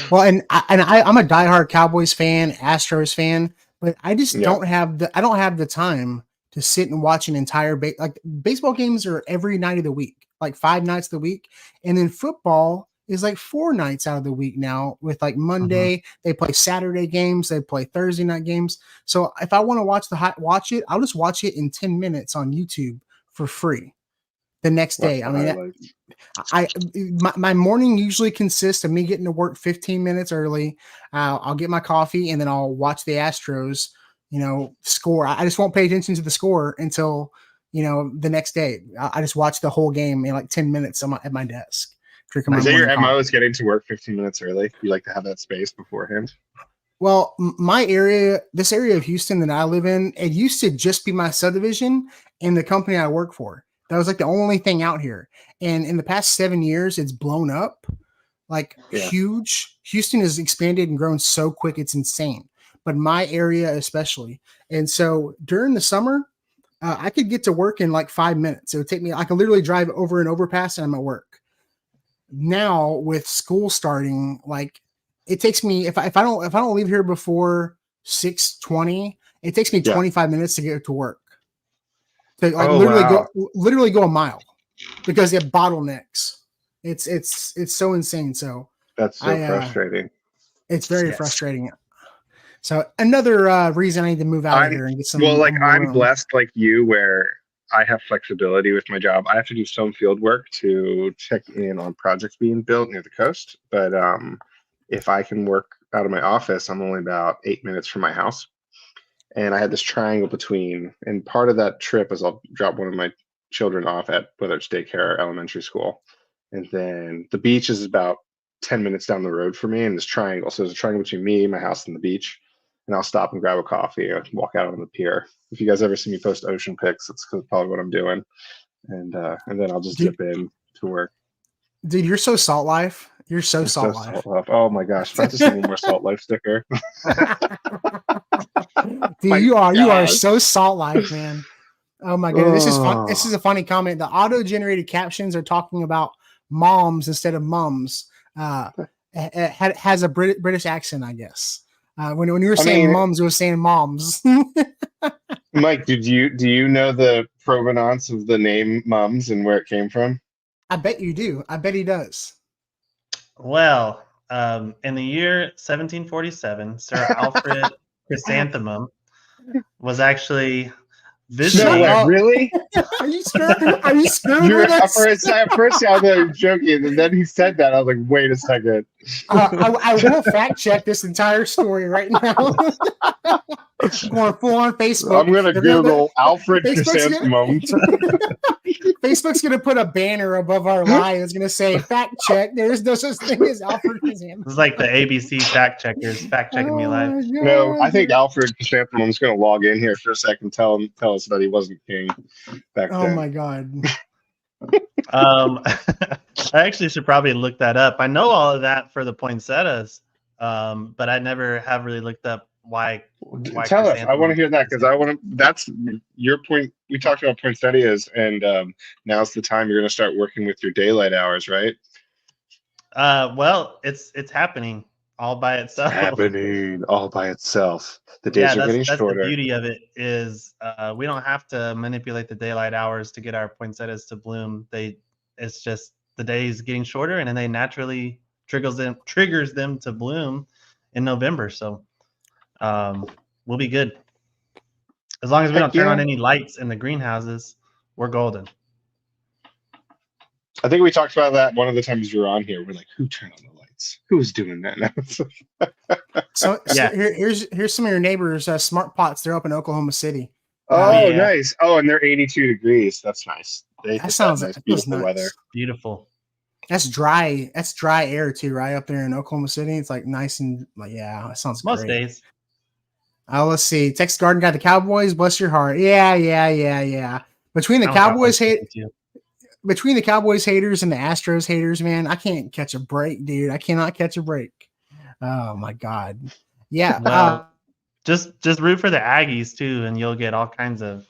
Well, I'm a diehard Cowboys fan, Astros fan, but I just don't have the time to sit and watch an entire baseball games are every night of the week, like 5 nights of the week, and then football is like 4 nights out of the week now. With like Monday, they play Saturday games, they play Thursday night games. So if I want to watch it, I'll just watch it in 10 minutes on YouTube for free the next day. I mean, my morning usually consists of me getting to work 15 minutes early. I'll get my coffee and then I'll watch the Astros, score. I just won't pay attention to the score until, the next day. I just watch the whole game in like 10 minutes at my desk. Is that your MO is getting to work 15 minutes early? You like to have that space beforehand? Well, this area of Houston that I live in, it used to just be my subdivision and the company I work for. That was like the only thing out here. And in the past 7 years, it's blown up huge. Houston has expanded and grown so quick. It's insane. But my area especially. And so during the summer, I could get to work in like 5 minutes. It would take me, I could literally drive over an overpass and I'm at work. Now with school starting, like it takes me, if I don't leave here before 6:20, it takes me 25 minutes to get to work. To literally go a mile because it bottlenecks. It's so insane. So that's so frustrating. It's very frustrating. So another reason I need to move out of here and get some. Well, like I'm blessed like you, where I have flexibility with my job. I have to do some field work to check in on projects being built near the coast. But if I can work out of my office, I'm only about 8 minutes from my house. And I had this triangle and part of that trip is I'll drop one of my children off at whether it's daycare or elementary school. And then the beach is about 10 minutes down the road for me in this triangle. So there's a triangle between me, my house, and the beach. And I'll stop and grab a coffee and walk out on the pier. If you guys ever see me post ocean pics, that's probably what I'm doing. And then I'll just dip in to work. Dude, you're so Salt Life. You're so Salt Life. Oh my gosh. If I have to see one more Salt Life sticker. Dude, you are so Salt Life, man. Oh my goodness. This is fun. This is a funny comment. The auto-generated captions are talking about moms instead of mums. It has a British accent, I guess. When you were saying mums, it was saying moms. Mike, do you know the provenance of the name Mums and where it came from? I bet you do. I bet he does. Well, in the year 1747, Sir Alfred Chrysanthemum was actually No visiting. way, up. really? Are you scared? Are you scared You're with at us? first I was joking, and then he said that. I was like, wait a second. I will fact check this entire story right now. I'm going full on Facebook. I'm gonna Google Alfred Facebook's Chrysanthemums. Facebook's gonna put a banner above our live. It's gonna say fact check. There is no such thing as Alfred Chrysanthemum. This is like the ABC fact checkers fact checking me live. No, I think Alfred Chrysanthemum's gonna log in here for a second. Tell us that he wasn't king back Oh then. my god. I actually should probably look that up. I know all of that for the poinsettias, but I never have really looked up why Tell us. I want to hear that because I want to. That's your point. We talked about poinsettias, and now's the time you're going to start working with your daylight hours, right? Well, it's happening all by itself. Happening all by itself. The days are getting that's shorter. the beauty of it is we don't have to manipulate the daylight hours to get our poinsettias to bloom. It's just the days getting shorter, and then they naturally triggers them to bloom in November. So we'll be good as long as we don't turn on any lights in the greenhouses. We're golden. I think we talked about that one of the times you were on here. We're like, who turned on the lights? Who's doing that now? So Yeah. here's some of your neighbors' smart pots. They're up in Oklahoma City. Oh, yeah. nice. Oh, and they're 82 degrees. That's nice. That sounds nice, that feels beautiful nice. weather. Beautiful. That's dry. That's dry air too, right up there in Oklahoma City. It's like nice and like that sounds Most great. days. Let's see. Texas Garden got the Cowboys. Bless your heart. Yeah. Between the I'm Cowboys Cowboys too. between the Cowboys haters and the Astros haters, man, I can't catch a break, dude. I cannot catch a break. Oh my god. Yeah. Well, just root for the Aggies too, and you'll get all kinds of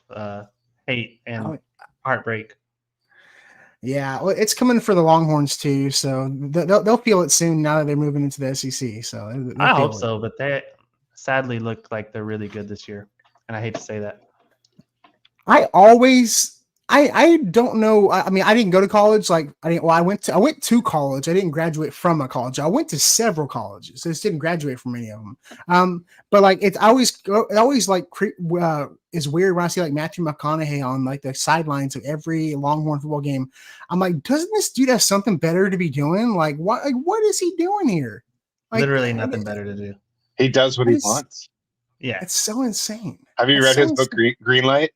hate and heartbreak. Yeah, well, it's coming for the Longhorns too, so they'll feel it soon now that they're moving into the SEC. So I hope so, but they sadly look like they're really good this year, and I hate to say that. I don't know. I mean, I didn't go to college. Like I went to college. I didn't graduate from a college. I went to several colleges. I just didn't graduate from any of them. But like it always like is weird when I see like Matthew McConaughey on like the sidelines of every Longhorn football game. I'm like, doesn't this dude have something better to be doing? Like what is he doing here? Like, literally nothing better to do. He does what he wants. Yeah, it's so insane. Have you read his book Greenlight?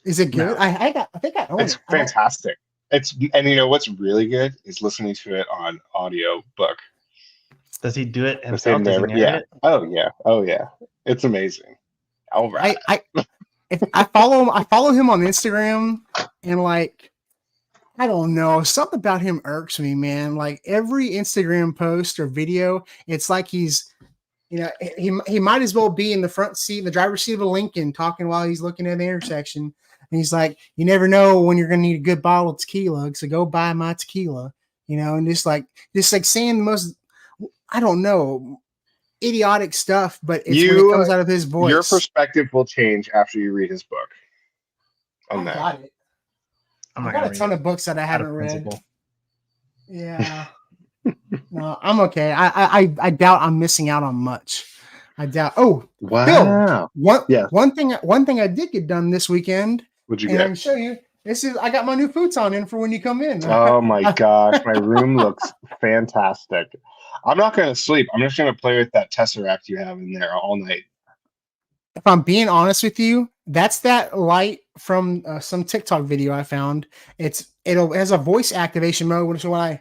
Is it good? No. I think I own It's it. fantastic. And you know what's really good is listening to it on audio book. Does he do it himself? Does he narrate yeah. it? Oh yeah. It's amazing. All right. I follow him on Instagram, and like I don't know, something about him irks me, man. Like every Instagram post or video, it's like he's, you know, he might as well be in the front seat, the driver's seat of a Lincoln, talking while he's looking at the intersection. And he's like, you never know when you're going to need a good bottle of tequila, so go buy my tequila, you know, and just like saying the most, I don't know, idiotic stuff, but it's when it comes out of his voice. Your perspective will change after you read his book. I got it. I got a ton of books that I haven't read. Yeah. No, I'm okay. I doubt I'm missing out on much. I doubt. Oh, wow. Bill, one thing I did get done this weekend. What'd you get? get? I can show you. I got my new futon in for when you come in. Oh my gosh, my room looks fantastic. I'm not going to sleep. I'm just going to play with that Tesseract you have in there all night. If I'm being honest with you, that's that light from some TikTok video I found. It has a voice activation mode, which is when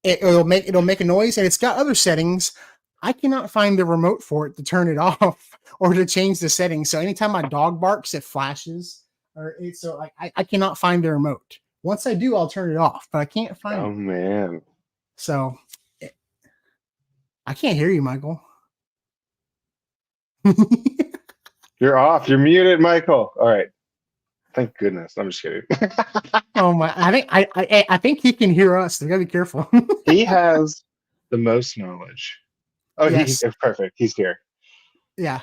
it'll make a noise, and it's got other settings. I cannot find the remote for it to turn it off or to change the settings. So anytime my dog barks, it flashes. I cannot find the remote. Once I do, I'll turn it off, but I can't find it. Oh man. So I can't hear you, Michael. You're off. You're muted, Michael. All right. Thank goodness. I'm just kidding. Oh my! I think he can hear us. We gotta be careful. He has the most knowledge. Oh, yes. He's perfect. He's here. Yeah.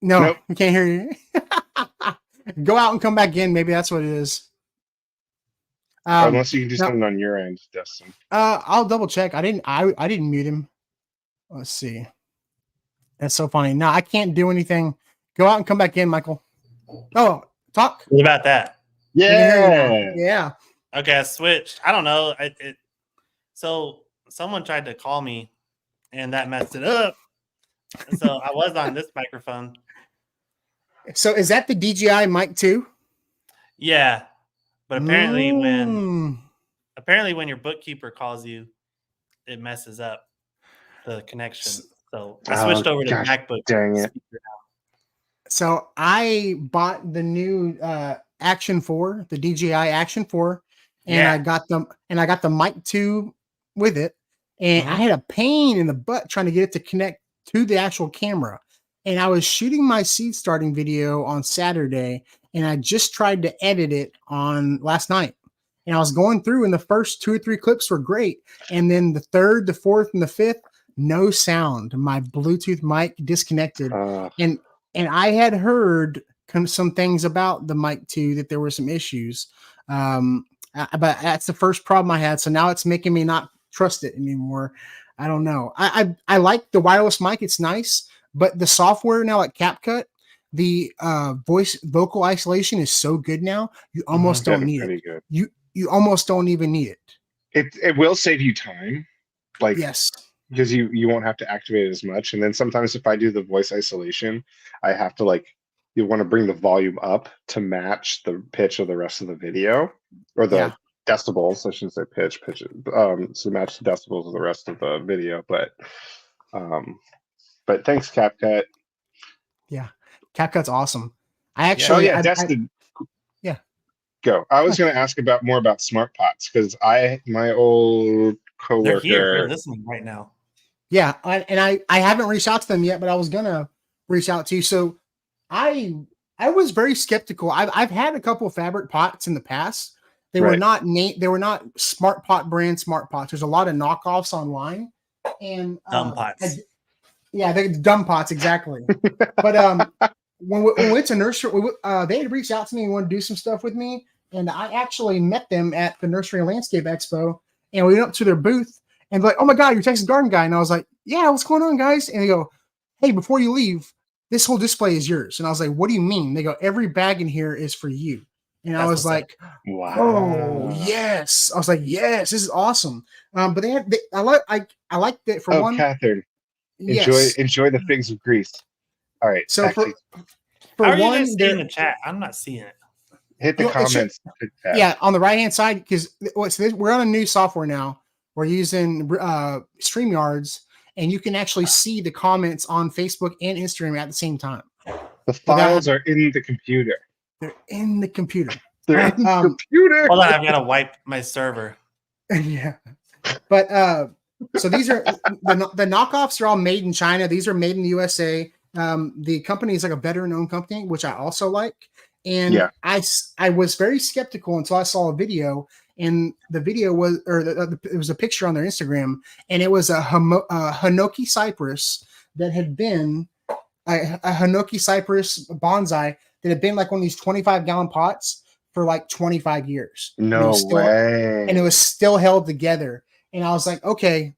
No, Nope. we can't hear you. Go out and come back in. Maybe that's what it is. Unless you can do No, something on your end, Dustin. I'll double check. I didn't mute him. Let's see. That's so funny. No, I can't do anything. Go out and come back in, Michael. Oh, talk. What about that? We can hear you now. Yeah. Yeah. Okay, I switched. I don't know. So someone tried to call me, and that messed it up. So I was on this microphone. So is that the DJI mic too? Yeah, but apparently Mm. when your bookkeeper calls you, it messes up the connection. So I switched over to gosh, MacBook. dang it. speaker now. So I bought the new Action 4, the DJI Action 4, and Yeah. I got the mic 2 with it. And I had a pain in the butt trying to get it to connect to the actual camera. And I was shooting my seed starting video on Saturday, and I just tried to edit it on last night. And I was going through, and the first 2 or 3 clips were great. And then the third, the fourth, and the fifth, no sound. My Bluetooth mic disconnected. And I had heard some things about the mic 2 that there were some issues. But that's the first problem I had. So now it's making me not trust it anymore. I don't know. I like the wireless mic. It's nice, but the software now at CapCut, the vocal isolation is so good now. You almost don't need it. Good. You almost don't even need it. It will save you time. Like, yes. Because you won't have to activate it as much. And then sometimes if I do the voice isolation, I have to you want to bring the volume up to match the pitch of the rest of the video, or the decibels. I shouldn't say pitch, so match the decibels of the rest of the video. But thanks, CapCut. Yeah, CapCut's awesome. I actually, Destin. Yeah. Go. I was going to ask more about smart pots, because my old coworker. They're here. They're listening right now. Yeah, I haven't reached out to them yet, but I was gonna reach out to you. So I was very skeptical. I've had a couple of fabric pots in the past. They were not smart pot brand smart pots. There's a lot of knockoffs online, and dumb pots. They're dumb pots, exactly. But when we went to nursery, they had reached out to me and wanted to do some stuff with me, and I actually met them at the Nursery and Landscape Expo, and we went up to their booth. And like, oh my God, you're Texas Garden Guy. And I was like, yeah, what's going on, guys? And they go, hey, before you leave, this whole display is yours. And I was like, what do you mean? They go, every bag in here is for you. And I was like, wow. Oh, yes. I was like, yes, this is awesome. But I like that for one. Catherine, yes. enjoy the figs of grease. All right. So for How are one, you guys seeing the chat? I'm not seeing it. Hit the comments. Yeah, on the right hand side, because we're on a new software now. We're using StreamYards, and you can actually see the comments on Facebook and Instagram at the same time. The files are in the computer. They're in the computer. They're in the computer. Hold on, I've got to wipe my server. Yeah. But so these are the knockoffs are all made in China. These are made in the USA. The company is like a veteran-owned company, which I also like. And I was very skeptical until I saw a video. And the video was, it was a picture on their Instagram, and it was a Hinoki cypress that had been a Hinoki cypress bonsai that had been like one of these 25-gallon pots for like 25 years. No way. And it was still held together. And I was like, okay,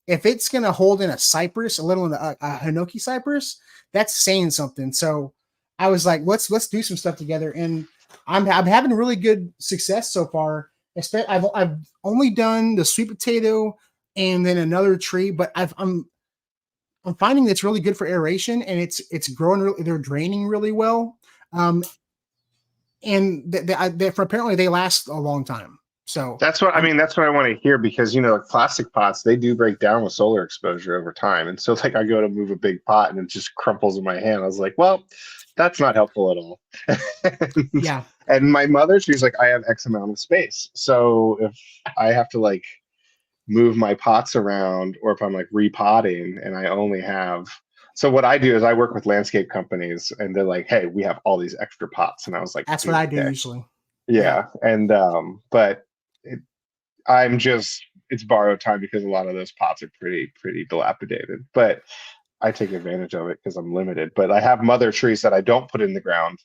if it's going to hold in a cypress, a Hinoki cypress, that's saying something. So I was like, let's do some stuff together. And I'm having really good success so far. I've only done the sweet potato and then another tree, but I'm finding that's really good for aeration, and it's growing. They're draining really well, and apparently they last a long time. So that's what I mean. That's what I want to hear, because plastic pots, they do break down with solar exposure over time, and so I go to move a big pot and it just crumples in my hand. I was like, well, that's not helpful at all. Yeah. And my mother, she's like, I have X amount of space. So if I have to move my pots around, or if I'm repotting and I only have, so what I do is I work with landscape companies, and they're like, hey, we have all these extra pots. And I was like, that's what I do usually. Yeah. And, but it's borrowed time, because a lot of those pots are pretty dilapidated. But I take advantage of it because I'm limited. But I have mother trees that I don't put in the ground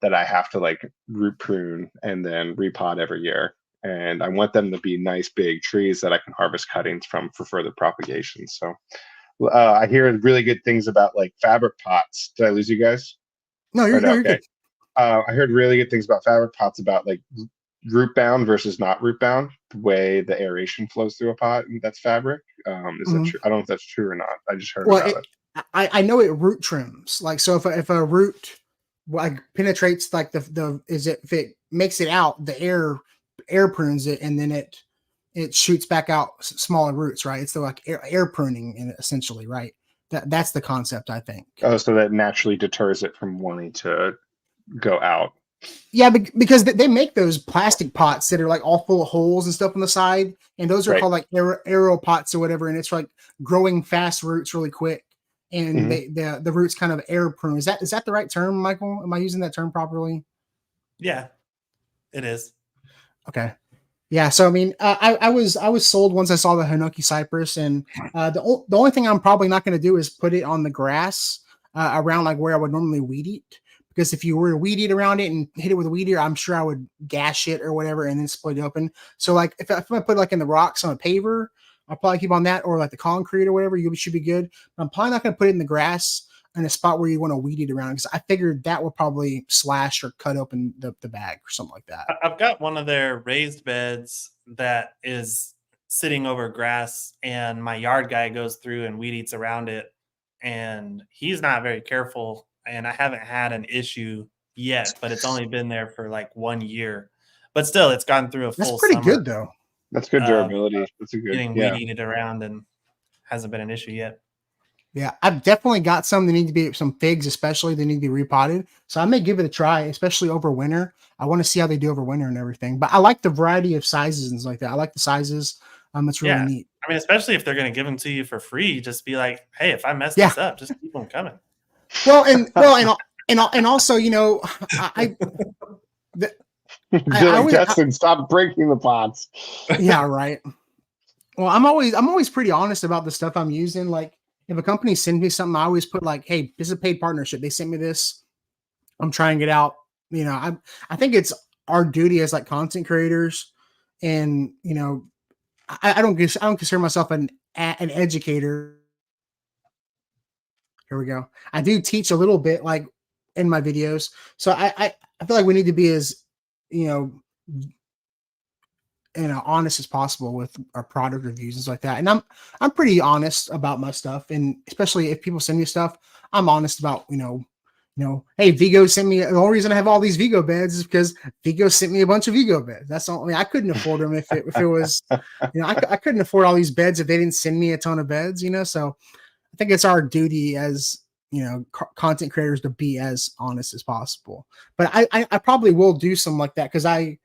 that I have to like root prune and then repot every year. And I want them to be nice big trees that I can harvest cuttings from for further propagation. So I hear really good things about like fabric pots. Did I lose you guys? No, Or no, you're okay. good. I heard really good things about fabric pots about like root bound versus not root bound, the way the aeration flows through a pot that's fabric. Is that Mhm. true? I don't know if that's true or not. I just heard Well, about it. I know it root trims. Like, so if a root like penetrates like if it makes it out, the air prunes it, and then it shoots back out smaller roots, right? It's the like air pruning in it, essentially, right? That's the concept, I think. Oh, so that naturally deters it from wanting to go out. Yeah, because they make those plastic pots that are like all full of holes and stuff on the side, and those are Right. called like aero pots or whatever, and it's like growing fast roots really quick, and the roots kind of air prune. Is that the right term, Michael? Am I using that term properly? Yeah, it is. Okay. Yeah, so I mean, I was sold once I saw the Hinoki cypress, and the only thing I'm probably not going to do is put it on the grass around like where I would normally weed eat, because if you were to weed eat around it and hit it with a weed eater, I'm sure I would gash it or whatever and then split it open. So like if I put it like in the rocks on a paver, I'll probably keep on that, or like the concrete or whatever, you should be good. But I'm probably not going to put it in the grass in a spot where you want to weed eat around, because I figured that would probably slash or cut open the bag or something like that. I've got one of their raised beds that is sitting over grass, and my yard guy goes through and weed eats around it, and he's not very careful, and I haven't had an issue yet, but it's only been there for like 1 year. But still, it's gone through a That's full pretty summer good though. That's good of durability. That's a good, getting yeah. weed eated around, and hasn't been an issue yet. Yeah, I've definitely got some that need to be some figs, especially they need to be repotted. So I may give it a try, especially over winter. I want to see how they do over winter and everything. But I like the variety of sizes and stuff like that. I like the sizes. It's really Yeah. neat. I mean, especially if they're going to give them to you for free, just be like, hey, if I mess Yeah. this up, just keep them coming. And also, you know, I Justin, stop breaking the pots. Yeah, right. Well, I'm always pretty honest about the stuff I'm using. Like if a company sends me something, I always put like, hey, this is a paid partnership. They sent me this. I'm trying it out. You know, I think it's our duty as like content creators, and you know, I don't consider myself an educator. Here we go. I do teach a little bit like in my videos, so I feel like we need to be as you know honest as possible with our product reviews and stuff like that. And I'm pretty honest about my stuff, and especially if people send me stuff, I'm honest about hey, Vigo sent me. The only reason I have all these Vigo beds is because Vigo sent me a bunch of Vigo beds. That's all. I mean, I couldn't afford them if it was, I couldn't afford all these beds if they didn't send me a ton of beds. So I think it's our duty as content creators to be as honest as possible. But I probably will do something like that, because I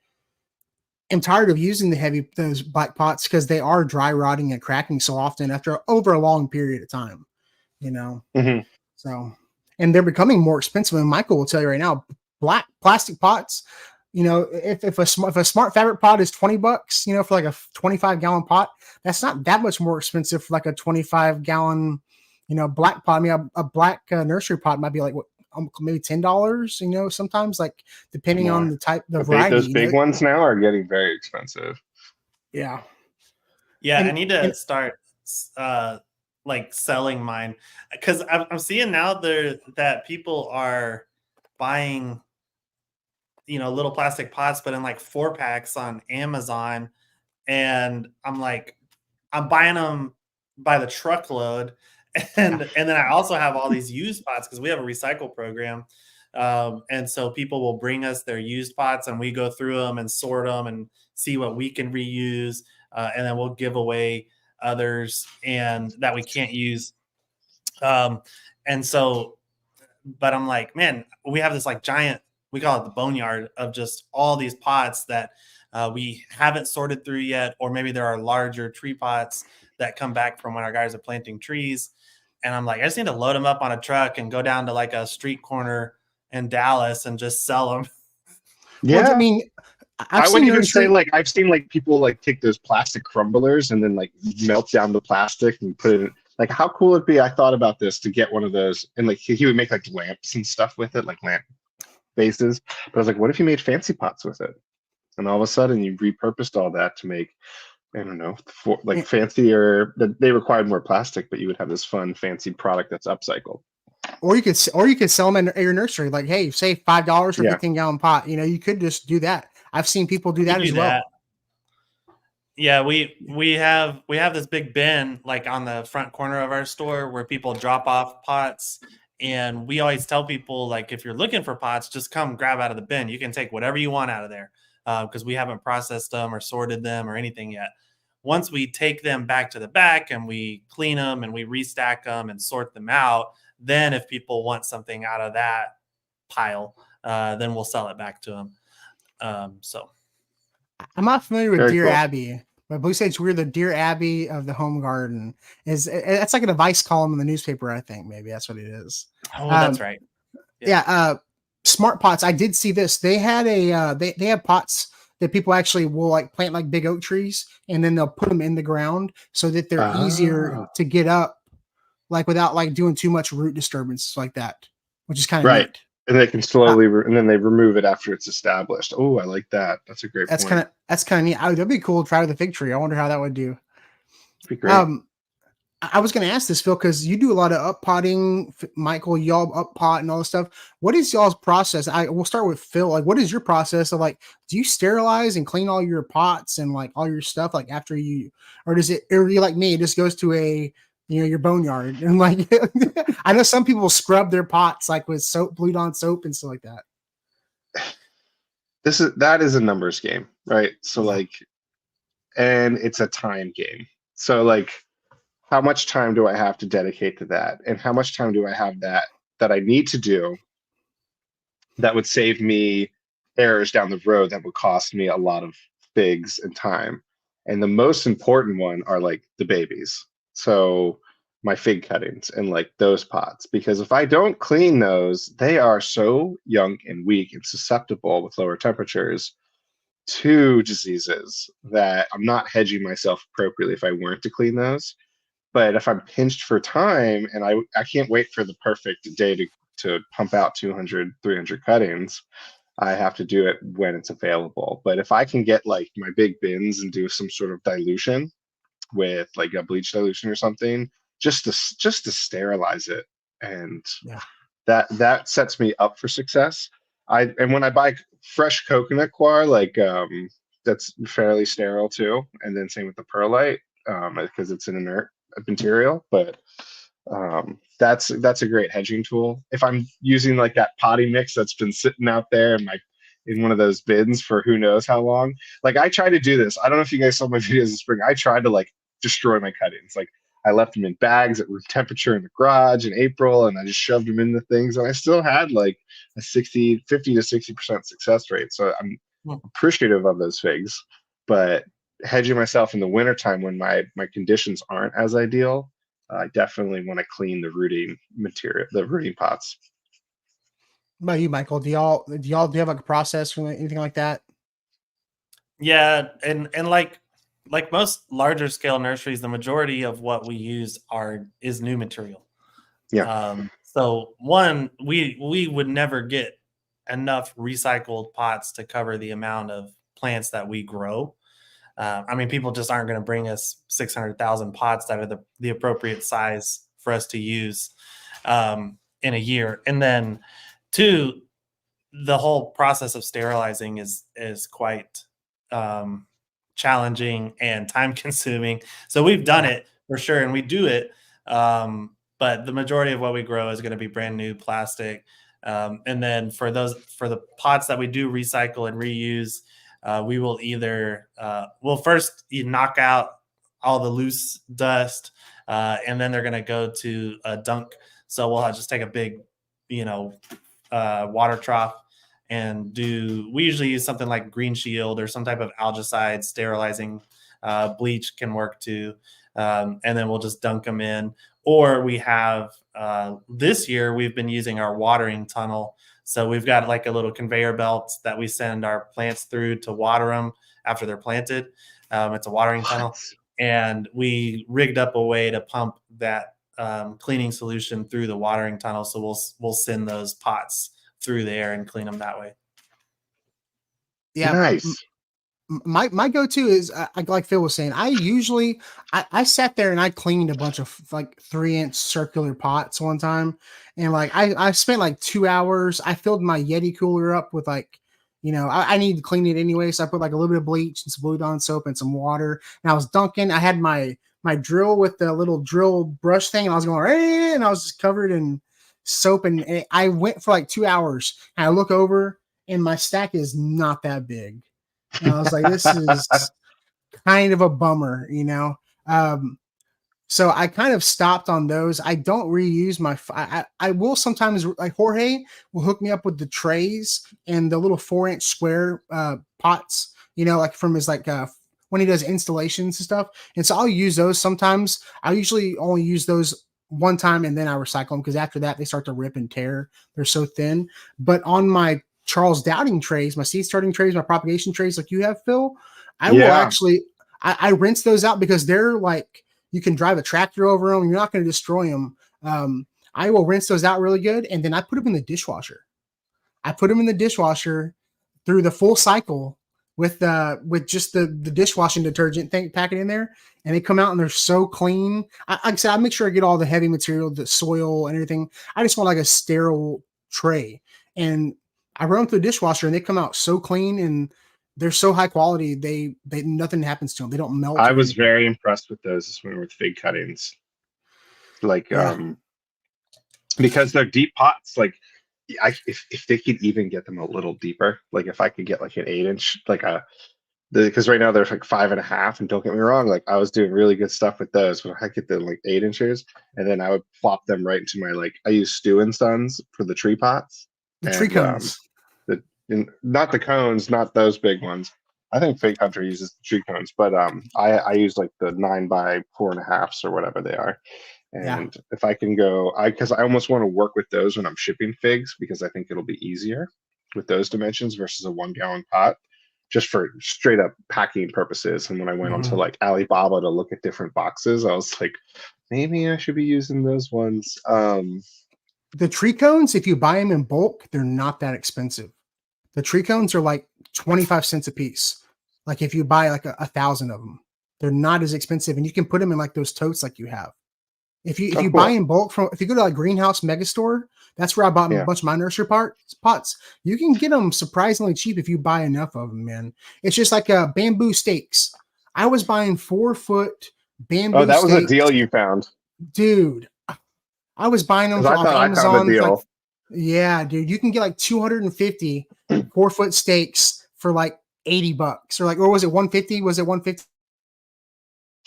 am tired of using those black pots, because they are dry rotting and cracking so often over a long period of time. So. And they're becoming more expensive. And Michael will tell you right now, black plastic pots, if a smart fabric pot is $20, for like a 25-gallon pot, that's not that much more expensive for like a 25-gallon, black pot. I mean, a black nursery pot might be like maybe $10, sometimes, like depending on the type, the variety. Those big ones now are getting very expensive. Yeah. Yeah, I need to start like selling mine, because I'm seeing now that people are buying little plastic pots, but in like 4-packs on Amazon, and I'm buying them by the truckload, and then I also have all these used pots because we have a recycle program, and so people will bring us their used pots, and we go through them and sort them and see what we can reuse, and then we'll give away others and that we can't use. And so, but I'm like, man, we have this like giant, we call it the boneyard of just all these pots that we haven't sorted through yet, or maybe there are larger tree pots that come back from when our guys are planting trees. And I'm like, I just need to load them up on a truck and go down to like a street corner in Dallas and just sell them. Yeah. Well, I mean, I've seen like people like take those plastic crumblers and then like melt down the plastic and put it in, Like, how cool would it be? I thought about this to get one of those, and like he would make like lamps and stuff with it, like lamp bases. But I was like, what if you made fancy pots with it? And all of a sudden, you repurposed all that to make, I don't know, for like fancier. That they required more plastic, but you would have this fun, fancy product that's upcycled. Or you could sell them in your nursery. Like, hey, say $5 for a Yeah. 15-gallon pot. You know, you could just do that. I've seen people do that as well. Yeah, we have this big bin like on the front corner of our store where people drop off pots, and we always tell people, like, if you're looking for pots, just come grab out of the bin. You can take whatever you want out of there, because we haven't processed them or sorted them or anything yet. Once we take them back to the back and we clean them and we restack them and sort them out, then if people want something out of that pile, then we'll sell it back to them. So I'm not familiar with Very Dear cool. Abby, but Blue State's we're the Dear Abby of the home garden. That's like an advice column in the newspaper, I think. Maybe that's what it is. Oh, that's right. Yeah. Smart pots. I did see this. They had they have pots that people actually will like plant like big oak trees, and then they'll put them in the ground so that they're easier to get up, like without like doing too much root disturbance like that, which is kind of Right. neat. And they can slowly, and then they remove it after it's established. Oh, I like that. That's a great point. That's kind of neat. That'd be cool to try with a fig tree. I wonder how that would do. It'd be great. I was going to ask this, Phil, because you do a lot of up potting, Michael. Y'all up pot and all this stuff. What is y'all's process? We'll start with Phil. Like, what is your process of like? Do you sterilize and clean all your pots and like all your stuff like after you, or does it? Or you like me? It just goes to your boneyard and like. I know some people scrub their pots like with soap, Blue Dawn soap and stuff like that. That is a numbers game, right? So like, and it's a time game. So like, how much time do I have to dedicate to that? And how much time do I have that I need to do that would save me errors down the road that would cost me a lot of figs and time? And the most important one are like the babies. So my fig cuttings and like those pots, because if I don't clean those, they are so young and weak and susceptible with lower temperatures to diseases that I'm not hedging myself appropriately if I weren't to clean those. But if I'm pinched for time and I can't wait for the perfect day to pump out 200, 300 cuttings, I have to do it when it's available. But if I can get like my big bins and do some sort of dilution with like a bleach dilution or something, just to sterilize it, and that sets me up for success. And when I buy fresh coconut coir, like that's fairly sterile too, and then same with the perlite, because it's an inert material, but that's a great hedging tool. If I'm using like that potting mix that's been sitting out there in one of those bins for who knows how long, like I try to do this. I don't know if you guys saw my videos this spring. I tried to like destroy my cuttings. Like I left them in bags at room temperature in the garage in April, and I just shoved them in the things, and I still had like a 50 to 60% success rate. So I'm appreciative of those figs, but hedging myself in the wintertime when my conditions aren't as ideal, I definitely want to clean the rooting material, the rooting pots. What about you, Michael? Do y'all have like a process or anything like that? Yeah, and like most larger scale nurseries, the majority of what we use is new material. Yeah. So one, we would never get enough recycled pots to cover the amount of plants that we grow. I mean, people just aren't going to bring us 600,000 pots that are the appropriate size for us to use in a year. And then two, the whole process of sterilizing is quite challenging and time consuming. So we've done it for sure, and we do it. But the majority of what we grow is going to be brand new plastic. And then for the pots that we do recycle and reuse, we will either first you knock out all the loose dust, and then they're going to go to a dunk. So we'll just take a big, water trough and we usually use something like Green Shield or some type of algicide sterilizing. Bleach can work too. And then we'll just dunk them in. Or we have, this year, we've been using our watering tunnel. So we've got like a little conveyor belt that we send our plants through to water them after they're planted. It's a watering tunnel. And we rigged up a way to pump that cleaning solution through the watering tunnel. So we'll send those pots through there and clean them that way. Yeah. Nice. My go-to is like Phil was saying, I sat there and I cleaned a bunch of like 3-inch circular pots one time, and like I spent like 2 hours. I filled my Yeti cooler up with like, I needed to clean it anyway, so I put like a little bit of bleach and some Blue Dawn soap and some water, and I was dunking. I had my drill with the little drill brush thing, and I was going, "Eh," and I was just covered in soap, and I went for like 2 hours, and I look over and my stack is not that big. And I was like, this is kind of a bummer, so I kind of stopped on those. I don't reuse I will sometimes, like Jorge will hook me up with the trays and the little 4-inch square pots, like from his when he does installations and stuff. And so I'll use those sometimes. I usually only use those one time and then I recycle them because after that they start to rip and tear. They're so thin. But on my Charles Dowding trays, my seed starting trays, my propagation trays, like you have, Phil, I will actually, I rinse those out because they're like, you can drive a tractor over them. You're not going to destroy them. I will rinse those out really good. And then I put them in the dishwasher. I put them in the dishwasher through the full cycle with just the dishwashing detergent thing, pack it in there, and they come out and they're so clean. Like I said, I make sure I get all the heavy material, the soil and everything. I just want like a sterile tray. And I run them through the dishwasher and they come out so clean and they're so high quality. They nothing happens to them. They don't melt. I was very impressed with those when we were with fig cuttings. Like, because they're deep pots. Like, if they could even get them a little deeper, like if I could get like an 8-inch, because right now they're like 5.5, and don't get me wrong, like I was doing really good stuff with those, but I get them like 8 inches, and then I would plop them right into my I use Stew and Sons for the tree pots. The tree cones. Not the cones, not those big ones. I think Fig Hunter uses the tree cones, but I use like the 9x4.5s or whatever they are. And if I can go, because I almost want to work with those when I'm shipping figs, because I think it'll be easier with those dimensions versus a 1-gallon pot, just for straight up packing purposes. And when I went onto like Alibaba to look at different boxes, I was like, maybe I should be using those ones. The tree cones, if you buy them in bulk, they're not that expensive. The tree cones are like 25 cents a piece. Like if you buy like 1,000 of them, they're not as expensive, and you can put them in like those totes like you have. If you buy in bulk if you go to like Greenhouse Megastore, that's where I bought a bunch of my nursery pots. You can get them surprisingly cheap if you buy enough of them, man. It's just like bamboo stakes. I was buying 4-foot bamboo. Oh, that was stakes. a deal you found, dude. I was buying them from Amazon. I found a deal. Yeah, dude, you can get like 250 4-foot stakes for like $80, or was it 150? Was it 150?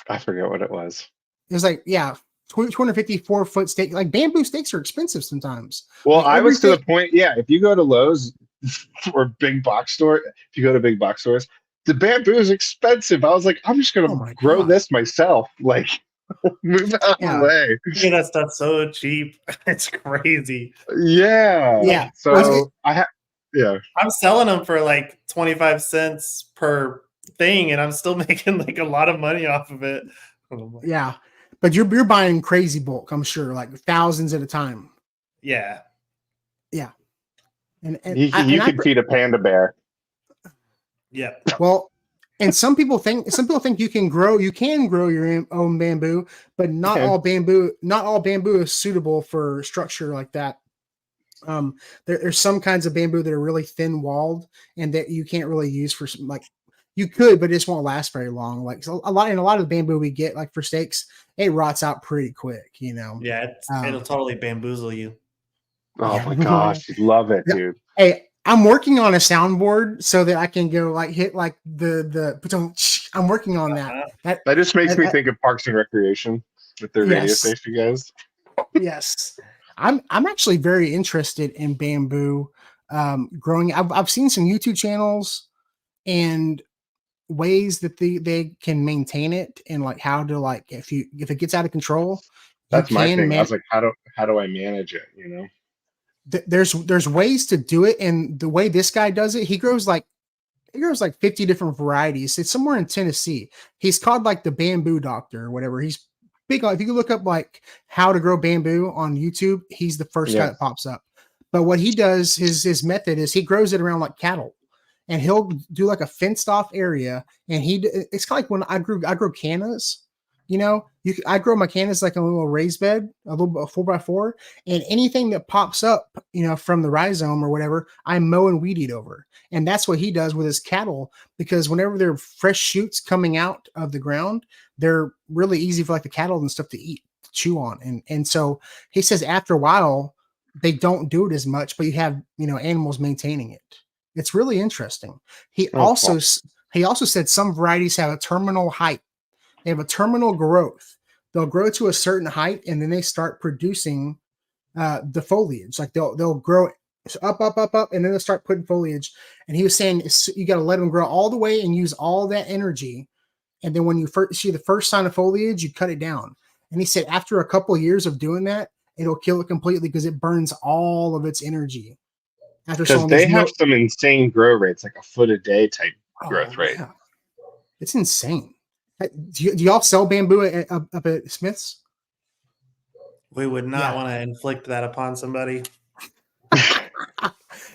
I forget what it was. It was like 250 4-foot stake. Like bamboo stakes are expensive sometimes. Well, like I was to the point. Yeah, if you go to Lowe's or big box store, if you go to big box stores, the bamboo is expensive. I was like, I'm just gonna grow this myself. Like, move out of the way. Yeah, that stuff's so cheap. It's crazy. Yeah. So I'm selling them for like 25 cents per thing, and I'm still making like a lot of money off of it. Yeah, but you're buying crazy bulk, I'm sure, like thousands at a time. Yeah. And you could feed a panda bear. Yeah. Well, and some people think you can grow your own bamboo, but not all bamboo is suitable for structure like that. There's some kinds of bamboo that are really thin walled and that you can't really use for you could, but it just won't last very long. Like a lot of the bamboo we get like for stakes, it rots out pretty quick, Yeah, it'll totally bamboozle you. Oh my gosh, love it, dude. Hey, I'm working on a soundboard so that I can go like hit like the I'm working on that. That just makes me think of Parks and Recreation with their radio station guys. Yes. I'm actually very interested in bamboo growing. I've seen some YouTube channels and ways that they can maintain it, and like how to like if it gets out of control. That's my thing. I was like, how do I manage it? There's ways to do it, and the way this guy does it, he grows like 50 different varieties. It's somewhere in Tennessee. He's called like the Bamboo Doctor or whatever. He's big on. If you look up like how to grow bamboo on YouTube, he's the first guy that pops up. But what he does, his method is he grows it around like cattle, and he'll do like a fenced off area. And it's kind of like when I grow cannas. You know, I grow my cannas like a little raised bed, a little 4x4, and anything that pops up, you know, from the rhizome or whatever, I mow and weed eat over. And that's what he does with his cattle, because whenever there are fresh shoots coming out of the ground, they're really easy for like the cattle and stuff to eat, to chew on. And so he says after a while, they don't do it as much, but you have, you know, animals maintaining it. It's really interesting. He also said some varieties have a terminal height. They have a terminal growth. They'll grow to a certain height, and then they start producing the foliage. Like they'll grow up, and then they'll start putting foliage. And he was saying you got to let them grow all the way and use all that energy. And then when you first see the first sign of foliage, you cut it down. And he said after a couple of years of doing that, it'll kill it completely because it burns all of its energy. Because they have some insane grow rates, like a foot a day type growth rate. Yeah. It's insane. Do y'all sell bamboo up at Smith's? We would not want to inflict that upon somebody.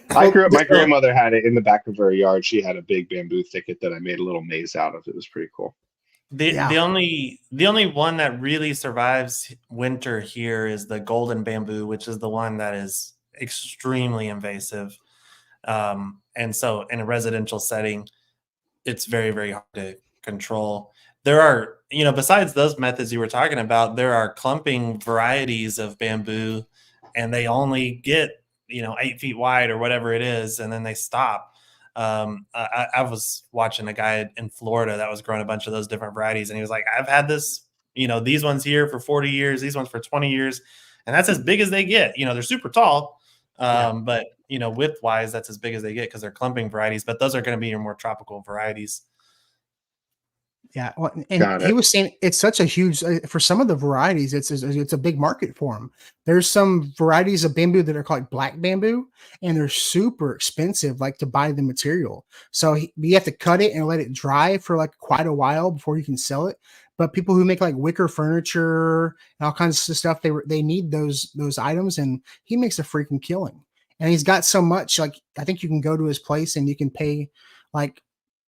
My grandmother had it in the back of her yard. She had a big bamboo thicket that I made a little maze out of. It was pretty cool. The only one that really survives winter here is the golden bamboo, which is the one that is extremely invasive. And so in a residential setting, it's very, very hard to control. There are, you know, besides those methods you were talking about, there are clumping varieties of bamboo, and they only get, you know, 8 feet wide or whatever it is, and then they stop. I was watching a guy in Florida that was growing a bunch of those different varieties, and he was like, I've had this, you know, these ones here for 40 years, these ones for 20 years, and that's as big as they get. You know, they're super tall, but, you know, width-wise, that's as big as they get because they're clumping varieties, but those are going to be your more tropical varieties. Yeah, well, and he was saying it's such a huge for some of the varieties. It's a big market for them. There's some varieties of bamboo that are called black bamboo, and they're super expensive, like to buy the material. So you have to cut it and let it dry for like quite a while before you can sell it. But people who make like wicker furniture and all kinds of stuff, they need those items, and he makes a freaking killing. And he's got so much. Like I think you can go to his place and you can pay like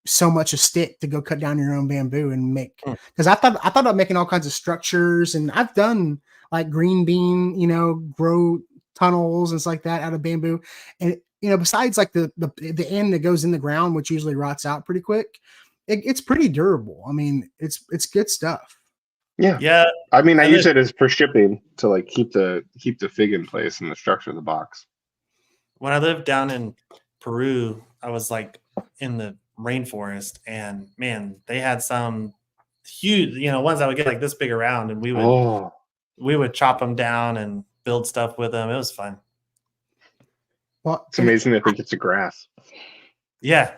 so much a stick to go cut down your own bamboo and make, because I thought about making all kinds of structures, and I've done like green bean, you know, grow tunnels and stuff like that out of bamboo. And you know, besides like the end that goes in the ground, which usually rots out pretty quick, it's pretty durable. I mean, it's good stuff. Yeah. I mean, I use it as for shipping to like keep the fig in place and the structure of the box. When I lived down in Peru, I was like in the rainforest, and man, they had some huge, you know, ones that would get like this big around, and we would chop them down and build stuff with them. It was fun. Well, it's amazing to think it's a grass. Yeah.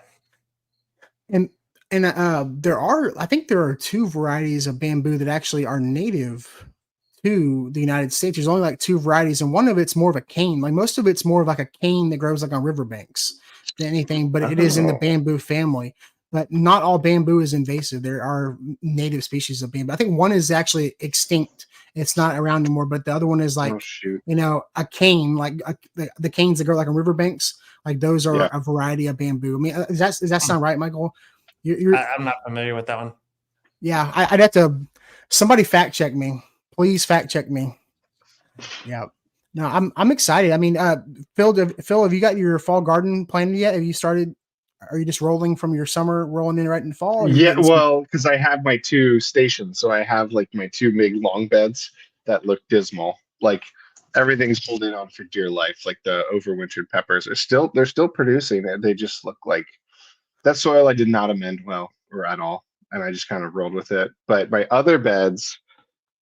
And I think there are 2 varieties of bamboo that actually are native to the United States. There's only like 2 varieties, and one of it's more of a cane. Like most of it's more of like a cane that grows like on riverbanks than anything, but it is in the bamboo family. But not all bamboo is invasive. There are native species of bamboo. I think one is actually extinct. It's not around anymore, but the other one is like, you know, a cane, like the canes that grow like on riverbanks. Like those are a variety of bamboo. I mean, does that sound right, Michael? I'm not familiar with that one. Yeah, I'd have to, somebody fact check me. Please fact check me. Yeah. No, I'm excited. I mean, Phil, have you got your fall garden planned yet? Have you started? Are you just rolling from your summer, rolling in right in fall? Yeah, well, because I have my 2 stations, so I have like my 2 big long beds that look dismal. Like everything's holding on for dear life. Like the overwintered peppers they're still producing, and they just look like that soil I did not amend well or at all, and I just kind of rolled with it. But my other beds,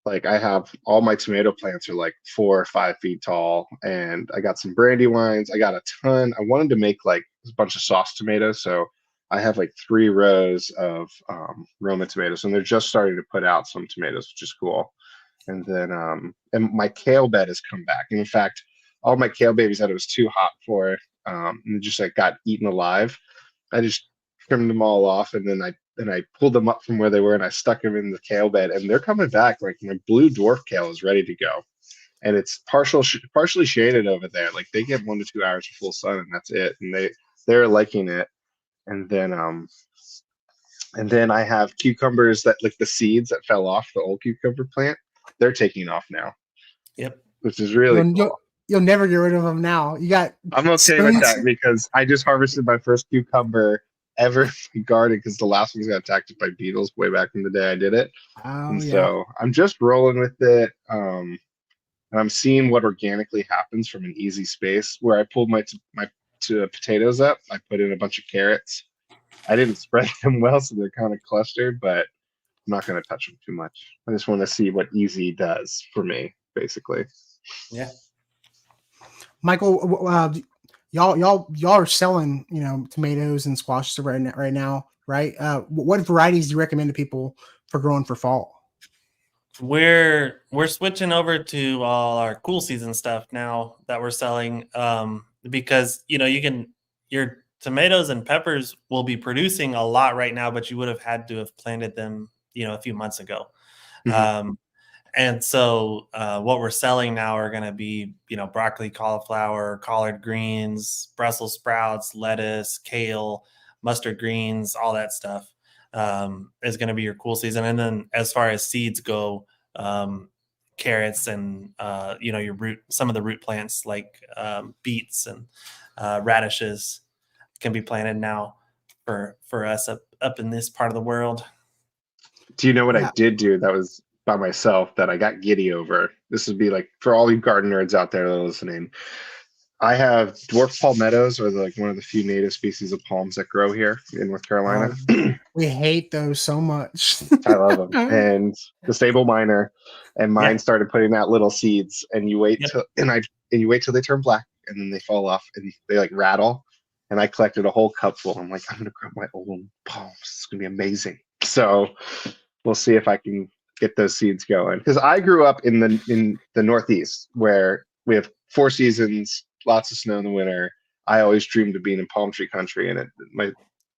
like I have all my tomato plants are like 4 or 5 feet tall, and I got some brandywines. I got a ton. I wanted to make like a bunch of sauce tomatoes, so I have like 3 rows of Roma tomatoes, and they're just starting to put out some tomatoes, which is cool. And then and my kale bed has come back. And in fact, all my kale babies that it was too hot for, and just like got eaten alive. I just trimmed them all off, and then I and I pulled them up from where they were and I stuck them in the kale bed, and they're coming back. Like my blue dwarf kale is ready to go, and it's partially shaded over there. Like they get 1 to 2 hours of full sun, and that's it. And they're liking it. And then I have cucumbers that, like the seeds that fell off the old cucumber plant, they're taking off now. Yep. Which is really cool. You'll never get rid of them now. You got. I'm okay with that because I just harvested my first cucumber ever in my garden because the last ones got attacked by beetles way back in the day I did it. So I'm just rolling with it. And I'm seeing what organically happens from an easy space where I pulled my potatoes up. I put in a bunch of carrots. I didn't spread them well, so they're kind of clustered, but I'm not going to touch them too much. I just want to see what easy does for me, basically. Yeah. Michael, y'all are selling, tomatoes and squashes right now, right? What varieties do you recommend to people for growing for fall? We're switching over to all our cool season stuff now that we're selling, because your tomatoes and peppers will be producing a lot right now, but you would have had to have planted them, a few months ago. Mm-hmm. And so what we're selling now are going to be, broccoli, cauliflower, collard greens, Brussels sprouts, lettuce, kale, mustard greens, all that stuff is going to be your cool season. And then as far as seeds go, carrots and, some of the root plants like beets and radishes can be planted now for us up in this part of the world. Do you know what I did do that was by myself that I got giddy over? This would be like for all you garden nerds out there that are listening. I have dwarf palmettos, or like one of the few native species of palms that grow here in North Carolina. We hate those so much. I love them. And the sable miner and mine started putting out little seeds, and you wait till they turn black, and then they fall off and they like rattle. And I collected a whole cupful. I'm like, I'm gonna grow my own palms. It's gonna be amazing. So we'll see if I can get those seeds going. Because I grew up in the Northeast where we have 4 seasons, lots of snow in the winter. I always dreamed of being in palm tree country, and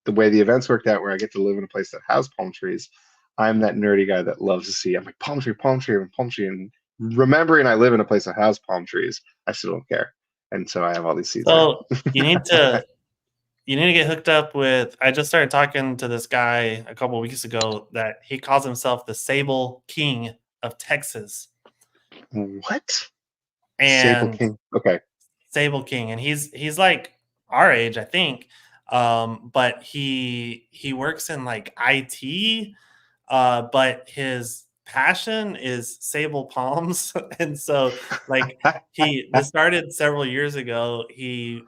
the way the events worked out, where I get to live in a place that has palm trees, I'm that nerdy guy that loves to see. I'm like palm tree, and remembering I live in a place that has palm trees, I still don't care, and so I have all these seeds. So you need to get hooked up with. I just started talking to this guy a couple of weeks ago that he calls himself the Sable King of Texas. What? And Sable King. Okay. Sable King, and he's like our age, I think. But he works in like IT, but his passion is sable palms. And so like this started several years ago. He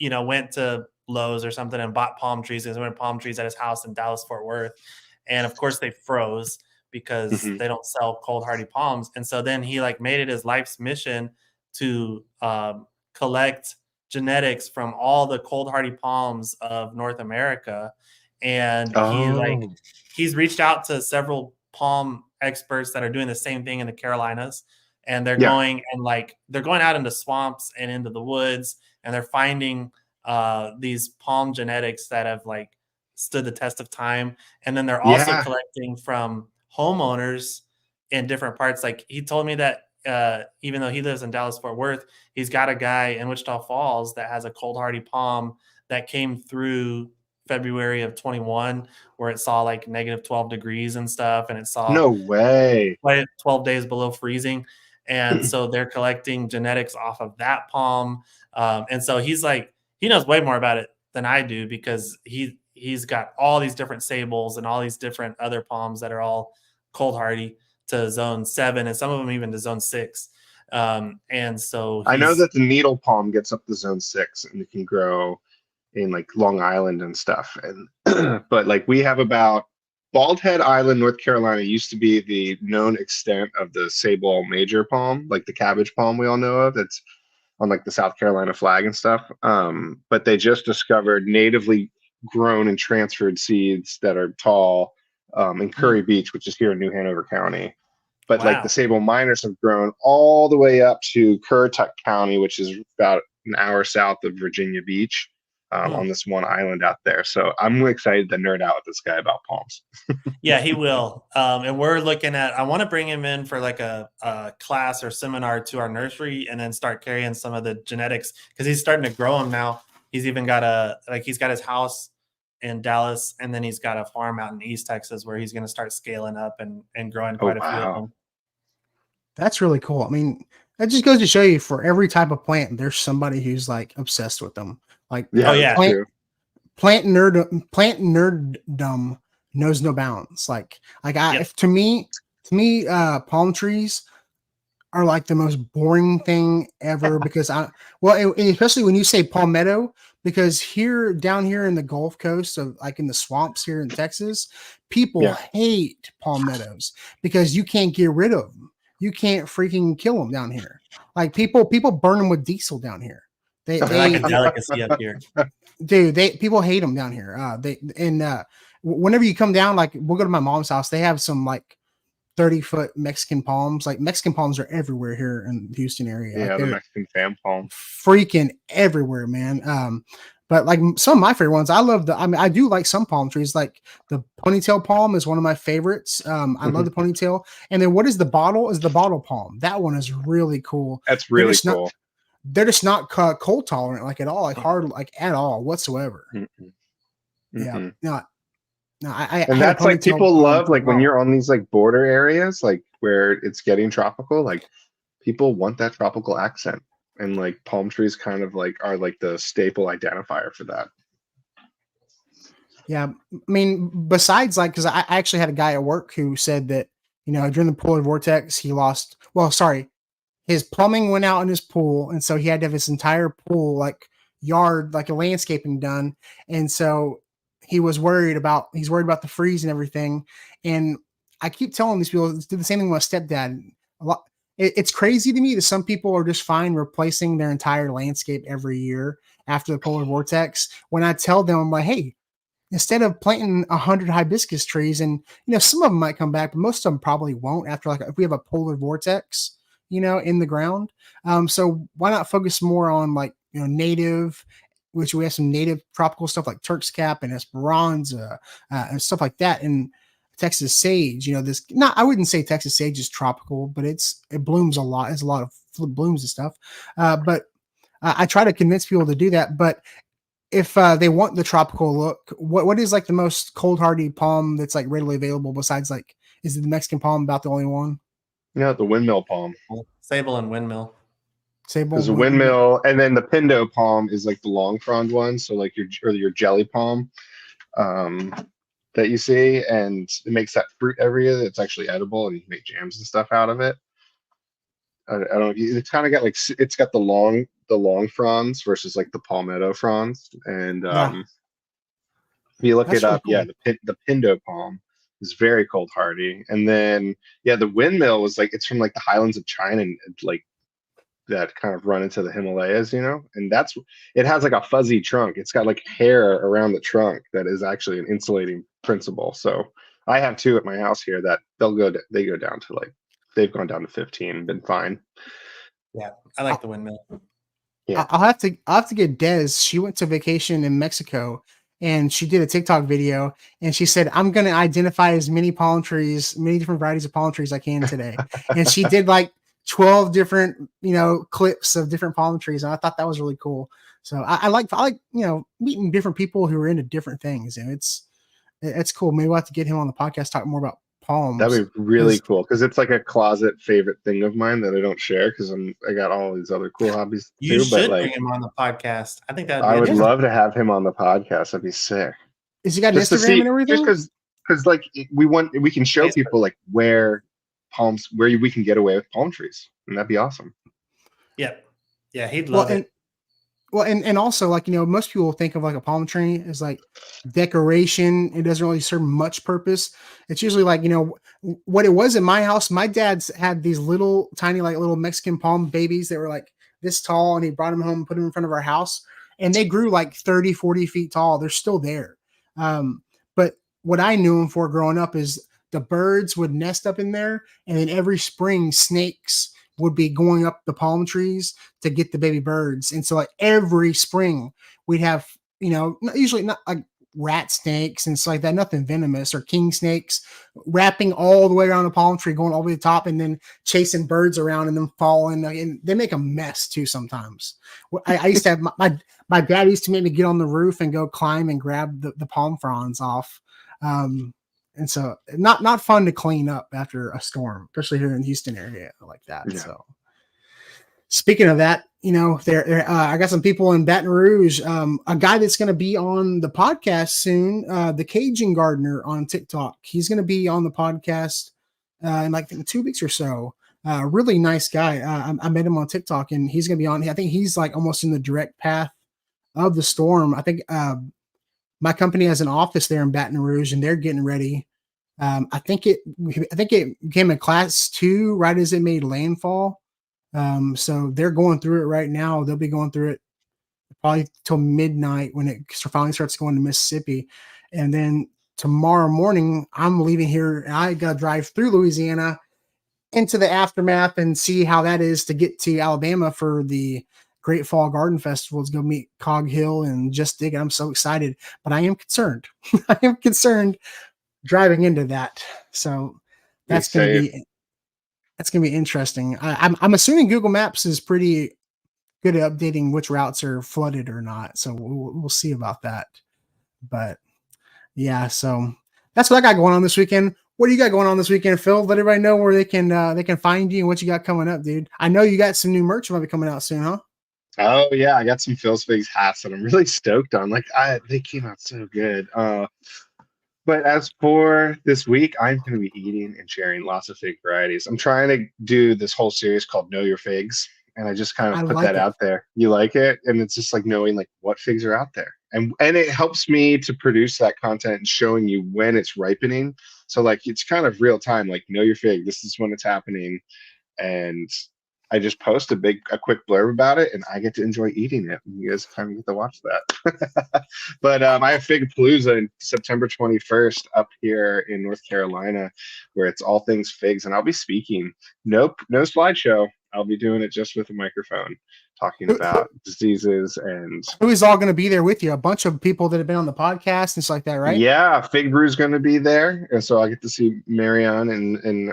went to Lowe's or something and bought palm trees. He went palm trees at his house in Dallas, Fort Worth. And of course they froze because they don't sell cold hardy palms. And so then he like made it his life's mission to collect genetics from all the cold hardy palms of North America. And he's reached out to several palm experts that are doing the same thing in the Carolinas. And they're going out into swamps and into the woods, and they're finding these palm genetics that have like stood the test of time. And then they're also collecting from homeowners in different parts. Like he told me that even though he lives in Dallas, Fort Worth, he's got a guy in Wichita Falls that has a cold hardy palm that came through February of 21, where it saw like negative 12 degrees and stuff. And it saw no way 12 days below freezing. And so they're collecting genetics off of that palm. And so he's like, he knows way more about it than I do, because he's got all these different sables and all these different other palms that are all cold hardy to zone 7, and some of them even to zone 6. And so I know that the needle palm gets up to zone 6 and it can grow in like Long Island and stuff. And but like we have about Bald Head Island, North Carolina used to be the known extent of the sable major palm, like the cabbage palm we all know of. That's on like the South Carolina flag and stuff. But they just discovered natively grown and transferred seeds that are tall in Curry Beach, which is here in New Hanover County. But like the sable miners have grown all the way up to Currituck County, which is about an hour south of Virginia Beach. on this one island out there. So I'm excited to nerd out with this guy about palms. Yeah, he will. And we're looking at, I want to bring him in for like a class or seminar to our nursery and then start carrying some of the genetics because he's starting to grow them now. He's even got he's got his house in Dallas and then he's got a farm out in East Texas where he's going to start scaling up and growing quite a few of them. That's really cool. I mean, that just goes to show you for every type of plant, there's somebody who's like obsessed with them. Like, plant nerddom knows no bounds. To me, palm trees are like the most boring thing ever because especially when you say palmetto, because down here in the Gulf Coast of like in the swamps here in Texas, people hate palmettos because you can't get rid of them. You can't freaking kill them down here. Like people burn them with diesel down here. They're like a delicacy up here. Dude, people hate them down here. Whenever you come down, like we'll go to my mom's house, they have some like 30-foot Mexican palms. Like Mexican palms are everywhere here in the Houston area. Yeah, like, the Mexican fan palm. Freaking everywhere, man. But like some of my favorite ones, I do like some palm trees. Like the ponytail palm is one of my favorites. I love the ponytail. And then what is the bottle? Is the bottle palm. That one is really cool. That's really cool. They're just not cold tolerant, like at all, like hard, like at all whatsoever. Yeah, no. And that's like people love, like when you're on these like border areas, like where it's getting tropical, like people want that tropical accent, and like palm trees kind of like are like the staple identifier for that. Yeah, I mean, besides like, because I actually had a guy at work who said that during the polar vortex he lost. Well, sorry. His plumbing went out in his pool, and so he had to have his entire pool, like yard, like a landscaping done. And so he's worried about the freeze and everything. And I keep telling these people, do the same thing with my stepdad. It's crazy to me that some people are just fine replacing their entire landscape every year after the polar vortex. When I tell them, I'm like, hey, instead of planting 100 hibiscus trees, and some of them might come back, but most of them probably won't after like if we have a polar vortex. In the ground. So why not focus more on like, native, which we have some native tropical stuff like Turk's cap and Esperanza and stuff like that. And Texas sage, I wouldn't say Texas sage is tropical, but it blooms a lot. It's a lot of blooms and stuff. But I try to convince people to do that. But if they want the tropical look, what is like the most cold hardy palm that's like readily available besides like, is the Mexican palm about the only one? Yeah, the windmill palm. Sable and windmill. There's a windmill, and then the pindo palm is like the long frond one. So like your jelly palm that you see, and it makes that fruit every year that's actually edible, and you can make jams and stuff out of it. I don't know. It's kind of got like it's got the long fronds versus like the palmetto fronds, and if you look it up, cool. The pindo palm is very cold hardy. And then the windmill was like, it's from like the highlands of China and like that kind of run into the Himalayas, and it has like a fuzzy trunk. It's got like hair around the trunk that is actually an insulating principle. So I have two at my house here that they go down to like, they've gone down to 15 and been fine. Yeah, I like the windmill. Yeah, I'll have to get Des. She went to vacation in Mexico and she did a TikTok video and she said, I'm going to identify as many different varieties of palm trees I can today. And she did like 12 different, clips of different palm trees. And I thought that was really cool. So I like, meeting different people who are into different things. And it's cool. Maybe we'll have to get him on the podcast, talk more about palms. That'd be really cool. Cause it's like a closet favorite thing of mine that I don't share. Cause I got all these other cool hobbies. You should bring him on the podcast. I think that I would love to have him on the podcast. That'd be sick. Is he got an Instagram and everything? Just cause like we can show people like where we can get away with palm trees, and that'd be awesome. Yeah, he'd love it. And also like most people think of like a palm tree as like decoration. It doesn't really serve much purpose. It's usually like what it was in my house. My dad's had these little tiny like little Mexican palm babies that were like this tall, and he brought them home and put them in front of our house, and they grew like 30-40 feet tall. They're still there. But what I knew them for growing up is the birds would nest up in there, and then every spring snakes would be going up the palm trees to get the baby birds. And so like every spring we'd have usually not like rat snakes and stuff like that, nothing venomous, or king snakes wrapping all the way around a palm tree, going all the way to the top, and then chasing birds around and them falling. And they make a mess too sometimes. I used to have my dad used to make me get on the roof and go climb and grab the palm fronds off. And so not fun to clean up after a storm, especially here in the Houston area like that. Yeah. So speaking of that, I got some people in Baton Rouge. A guy that's going to be on the podcast soon, the Cajun Gardener on TikTok. He's going to be on the podcast in like 2 weeks or so. Really nice guy. I met him on TikTok, and he's going to be on. I think he's like almost in the direct path of the storm. I think my company has an office there in Baton Rouge, and they're getting ready. I think it became a class 2 right as it made landfall. So they're going through it right now. They'll be going through it probably till midnight when it finally starts going to Mississippi. And then tomorrow morning, I'm leaving here. I got to drive through Louisiana into the aftermath and see how that is to get to Alabama for the Great Fall Garden Festival. It's going to meet Cog Hill and Just Dig. I'm so excited, but I am concerned. I am concerned driving into that. So that's going to be interesting. I'm assuming Google Maps is pretty good at updating which routes are flooded or not. So we'll see about that. But yeah, so that's what I got going on this weekend. What do you got going on this weekend, Phil? Let everybody know where they can find you and what you got coming up, dude. I know you got some new merch might be coming out soon, huh? Oh yeah, I got some Phil's Figs hats that I'm really stoked on. Like they came out so good. But as for this week, I'm going to be eating and sharing lots of fig varieties. I'm trying to do this whole series called Know Your Figs, and I just kind of put that out there. You like it? And it's just like knowing like what figs are out there. And it helps me to produce that content and showing you when it's ripening. So like it's kind of real time, like know your fig. This is when it's happening. And I just post a quick blurb about it, and I get to enjoy eating it. You guys kind of get to watch that. But I have Fig Palooza in September 21st up here in North Carolina, where it's all things figs, and I'll be speaking. Nope, no slideshow. I'll be doing it just with a microphone, talking about diseases and. Who's all going to be there with you? A bunch of people that have been on the podcast and stuff like that, right? Yeah, Fig Brew's going to be there, and so I get to see Marianne and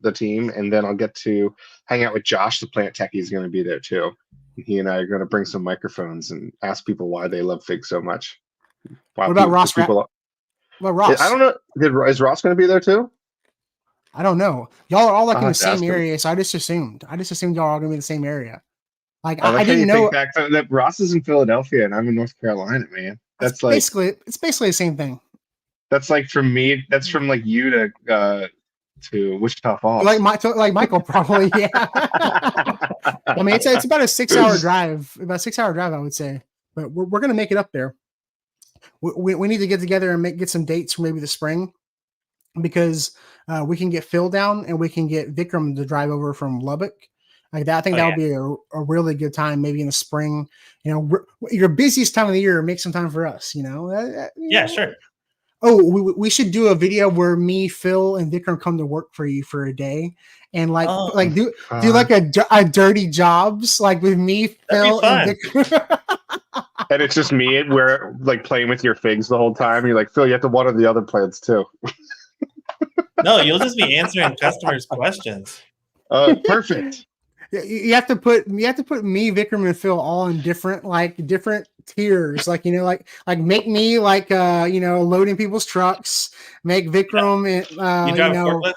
the team, and then I'll get to hang out with Josh, the plant techie, is going to be there too. He and I are going to bring some microphones and ask people why they love figs so much. What about Ross? What Ross? I don't know. Is Ross going to be there too? I don't know. Y'all are all like in the same area, so I just assumed y'all are all going to be in the same area. Like I didn't know that Ross is in Philadelphia and I'm in North Carolina, man. That's like it's basically the same thing. That's like from me. That's from like you to Wichita Falls. Like Michael probably. Yeah. I mean, it's about a 6-hour drive. About a 6-hour drive, I would say. But we're gonna make it up there. We need to get together and get some dates for maybe the spring, because we can get Phil down and we can get Vikram to drive over from Lubbock. Like that, I think that would be a really good time, maybe in the spring. Your busiest time of the year, make some time for us. Yeah, sure. Oh, we should do a video where me, Phil, and Vikram come to work for you for a day, and do like a dirty jobs like with me, Phil, and Vikram. And it's just me, we're like playing with your figs the whole time. You're like, Phil, you have to water the other plants too. No, you'll just be answering customers' questions. Perfect. You have to put me, Vikram, and Phil all in different tiers. Like make me loading people's trucks. Make Vikram you drive a forklift?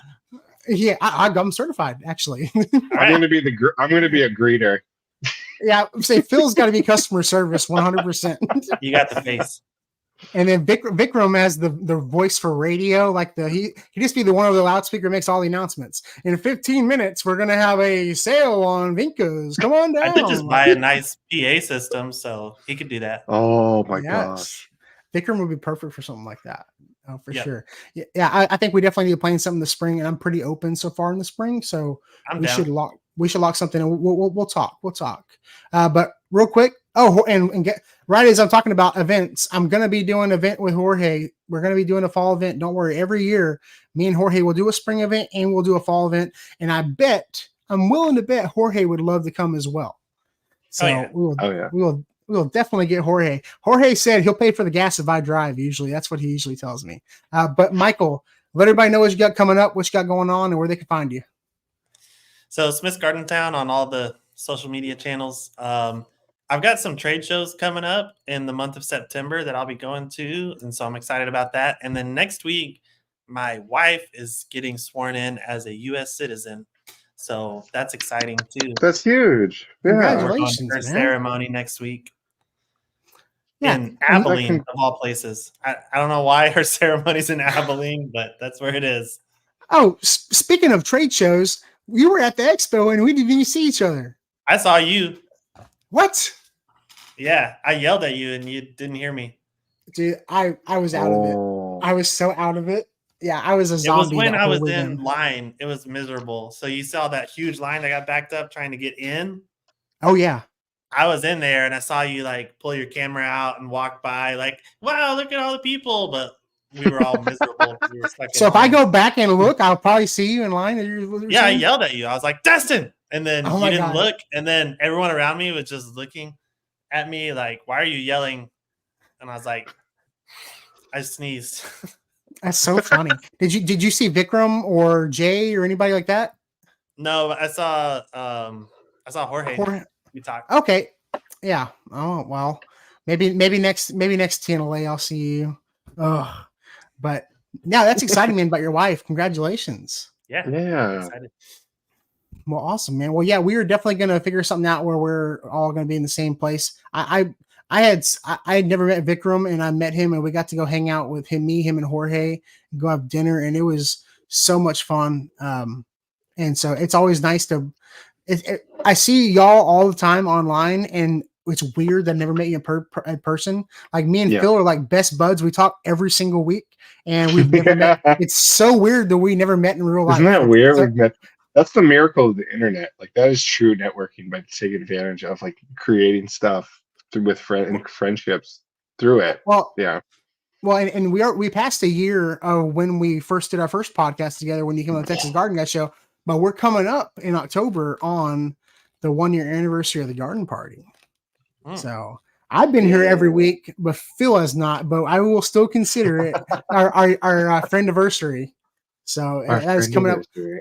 Yeah, I'm certified actually. I'm going to be a greeter. Yeah, say Phil's got to be customer service 100%. You got the face. And then Vikram has the voice for radio, like he just be the one over the loudspeaker makes all the announcements. In 15 minutes, we're gonna have a sale on Vinkas. Come on down. I did just buy a nice PA system, so he could do that. Oh my gosh, Vikram would be perfect for something like that. Oh, for sure. Yeah, I think we definitely need to plan something in the spring, and I'm pretty open so far in the spring, so we should lock something, and we'll talk. But real quick. Oh, and get right as I'm talking about events, I'm going to be doing an event with Jorge. We're going to be doing a fall event. Don't worry. Every year, me and Jorge will do a spring event and we'll do a fall event. And I'm willing to bet Jorge would love to come as well. So we we'll definitely get Jorge. Jorge said he'll pay for the gas if I drive. Usually, that's what he usually tells me. But Michael, let everybody know what you got coming up, what you got going on, and where they can find you. So Smith's Garden Town on all the social media channels. I've got some trade shows coming up in the month of September that I'll be going to, and so I'm excited about that. And then next week, my wife is getting sworn in as a U.S. citizen, so that's exciting too. That's huge. Yeah. Congratulations, Her man. ceremony next week Yeah, in Abilene, of all places. I don't know why her ceremony's in Abilene, but that's where it is. Oh, speaking of trade shows, you were at the expo and we didn't even see each other. I saw you. What? Yeah, I yelled at you and you didn't hear me. Dude, I was out of it. I was so out of it. Yeah, I was a zombie. It was when that I whole was weekend. in line. It was miserable. So you saw that huge line that got backed up trying to get in. Oh yeah. I was in there and I saw you like pull your camera out and walk by like, wow, look at all the people. But we were all miserable. We were stuck So in if I line. go back and look, I'll probably see you in line. Yeah, I yelled at you. I was like, Destin. And then Oh you my didn't God. look. And then everyone around me was just looking at me like, why are you yelling? And I was like, I sneezed. That's so funny. Did you see Vikram or Jay or anybody like that? No, I saw Jorge. We talked. Okay. Yeah. Oh well. Maybe next TNLA I'll see you. Oh, but yeah, that's exciting, man. About your wife. Congratulations. Yeah. Yeah. Well, awesome, man. Well, yeah, we are definitely going to figure something out where we're all going to be in the same place. I had never met Vikram, and I met him, and we got to go hang out with him, and Jorge, and go have dinner, and it was so much fun. And so it's always nice to. I see y'all all the time online, and it's weird that I never met you in person. Like me and Phil are like best buds. We talk every single week, and we've never met. It's so weird that we never met in real life. Isn't that weird? That's the miracle of the internet. Like that is true networking by taking advantage of like creating stuff with friendships through it. Well, yeah. Well, and we passed a year of when we first did our first podcast together when you came on the Texas Garden Guy show, but we're coming up in October on the 1-year anniversary of the garden party. So I've been here every week, but Phil has not, but I will still consider it our friendiversary. So that is coming up.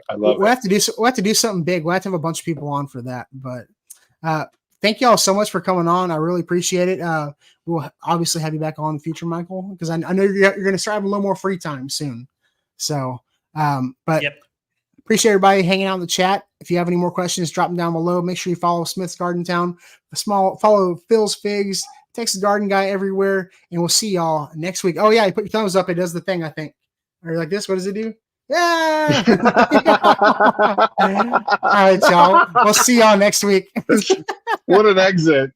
I love it. We'll have to do something big. We'll have to have a bunch of people on for that. But thank y'all so much for coming on. I really appreciate it. We'll obviously have you back on in the future, Michael, because I know you're going to start having a little more free time soon. So, but appreciate everybody hanging out in the chat. If you have any more questions, drop them down below. Make sure you follow Smith's Garden Town, follow Phil's Figs, Texas Garden Guy everywhere, and we'll see y'all next week. Oh yeah, you put your thumbs up. It does the thing, I think. Are you like this? What does it do? Yeah. All right, y'all. We'll see y'all next week. What an exit.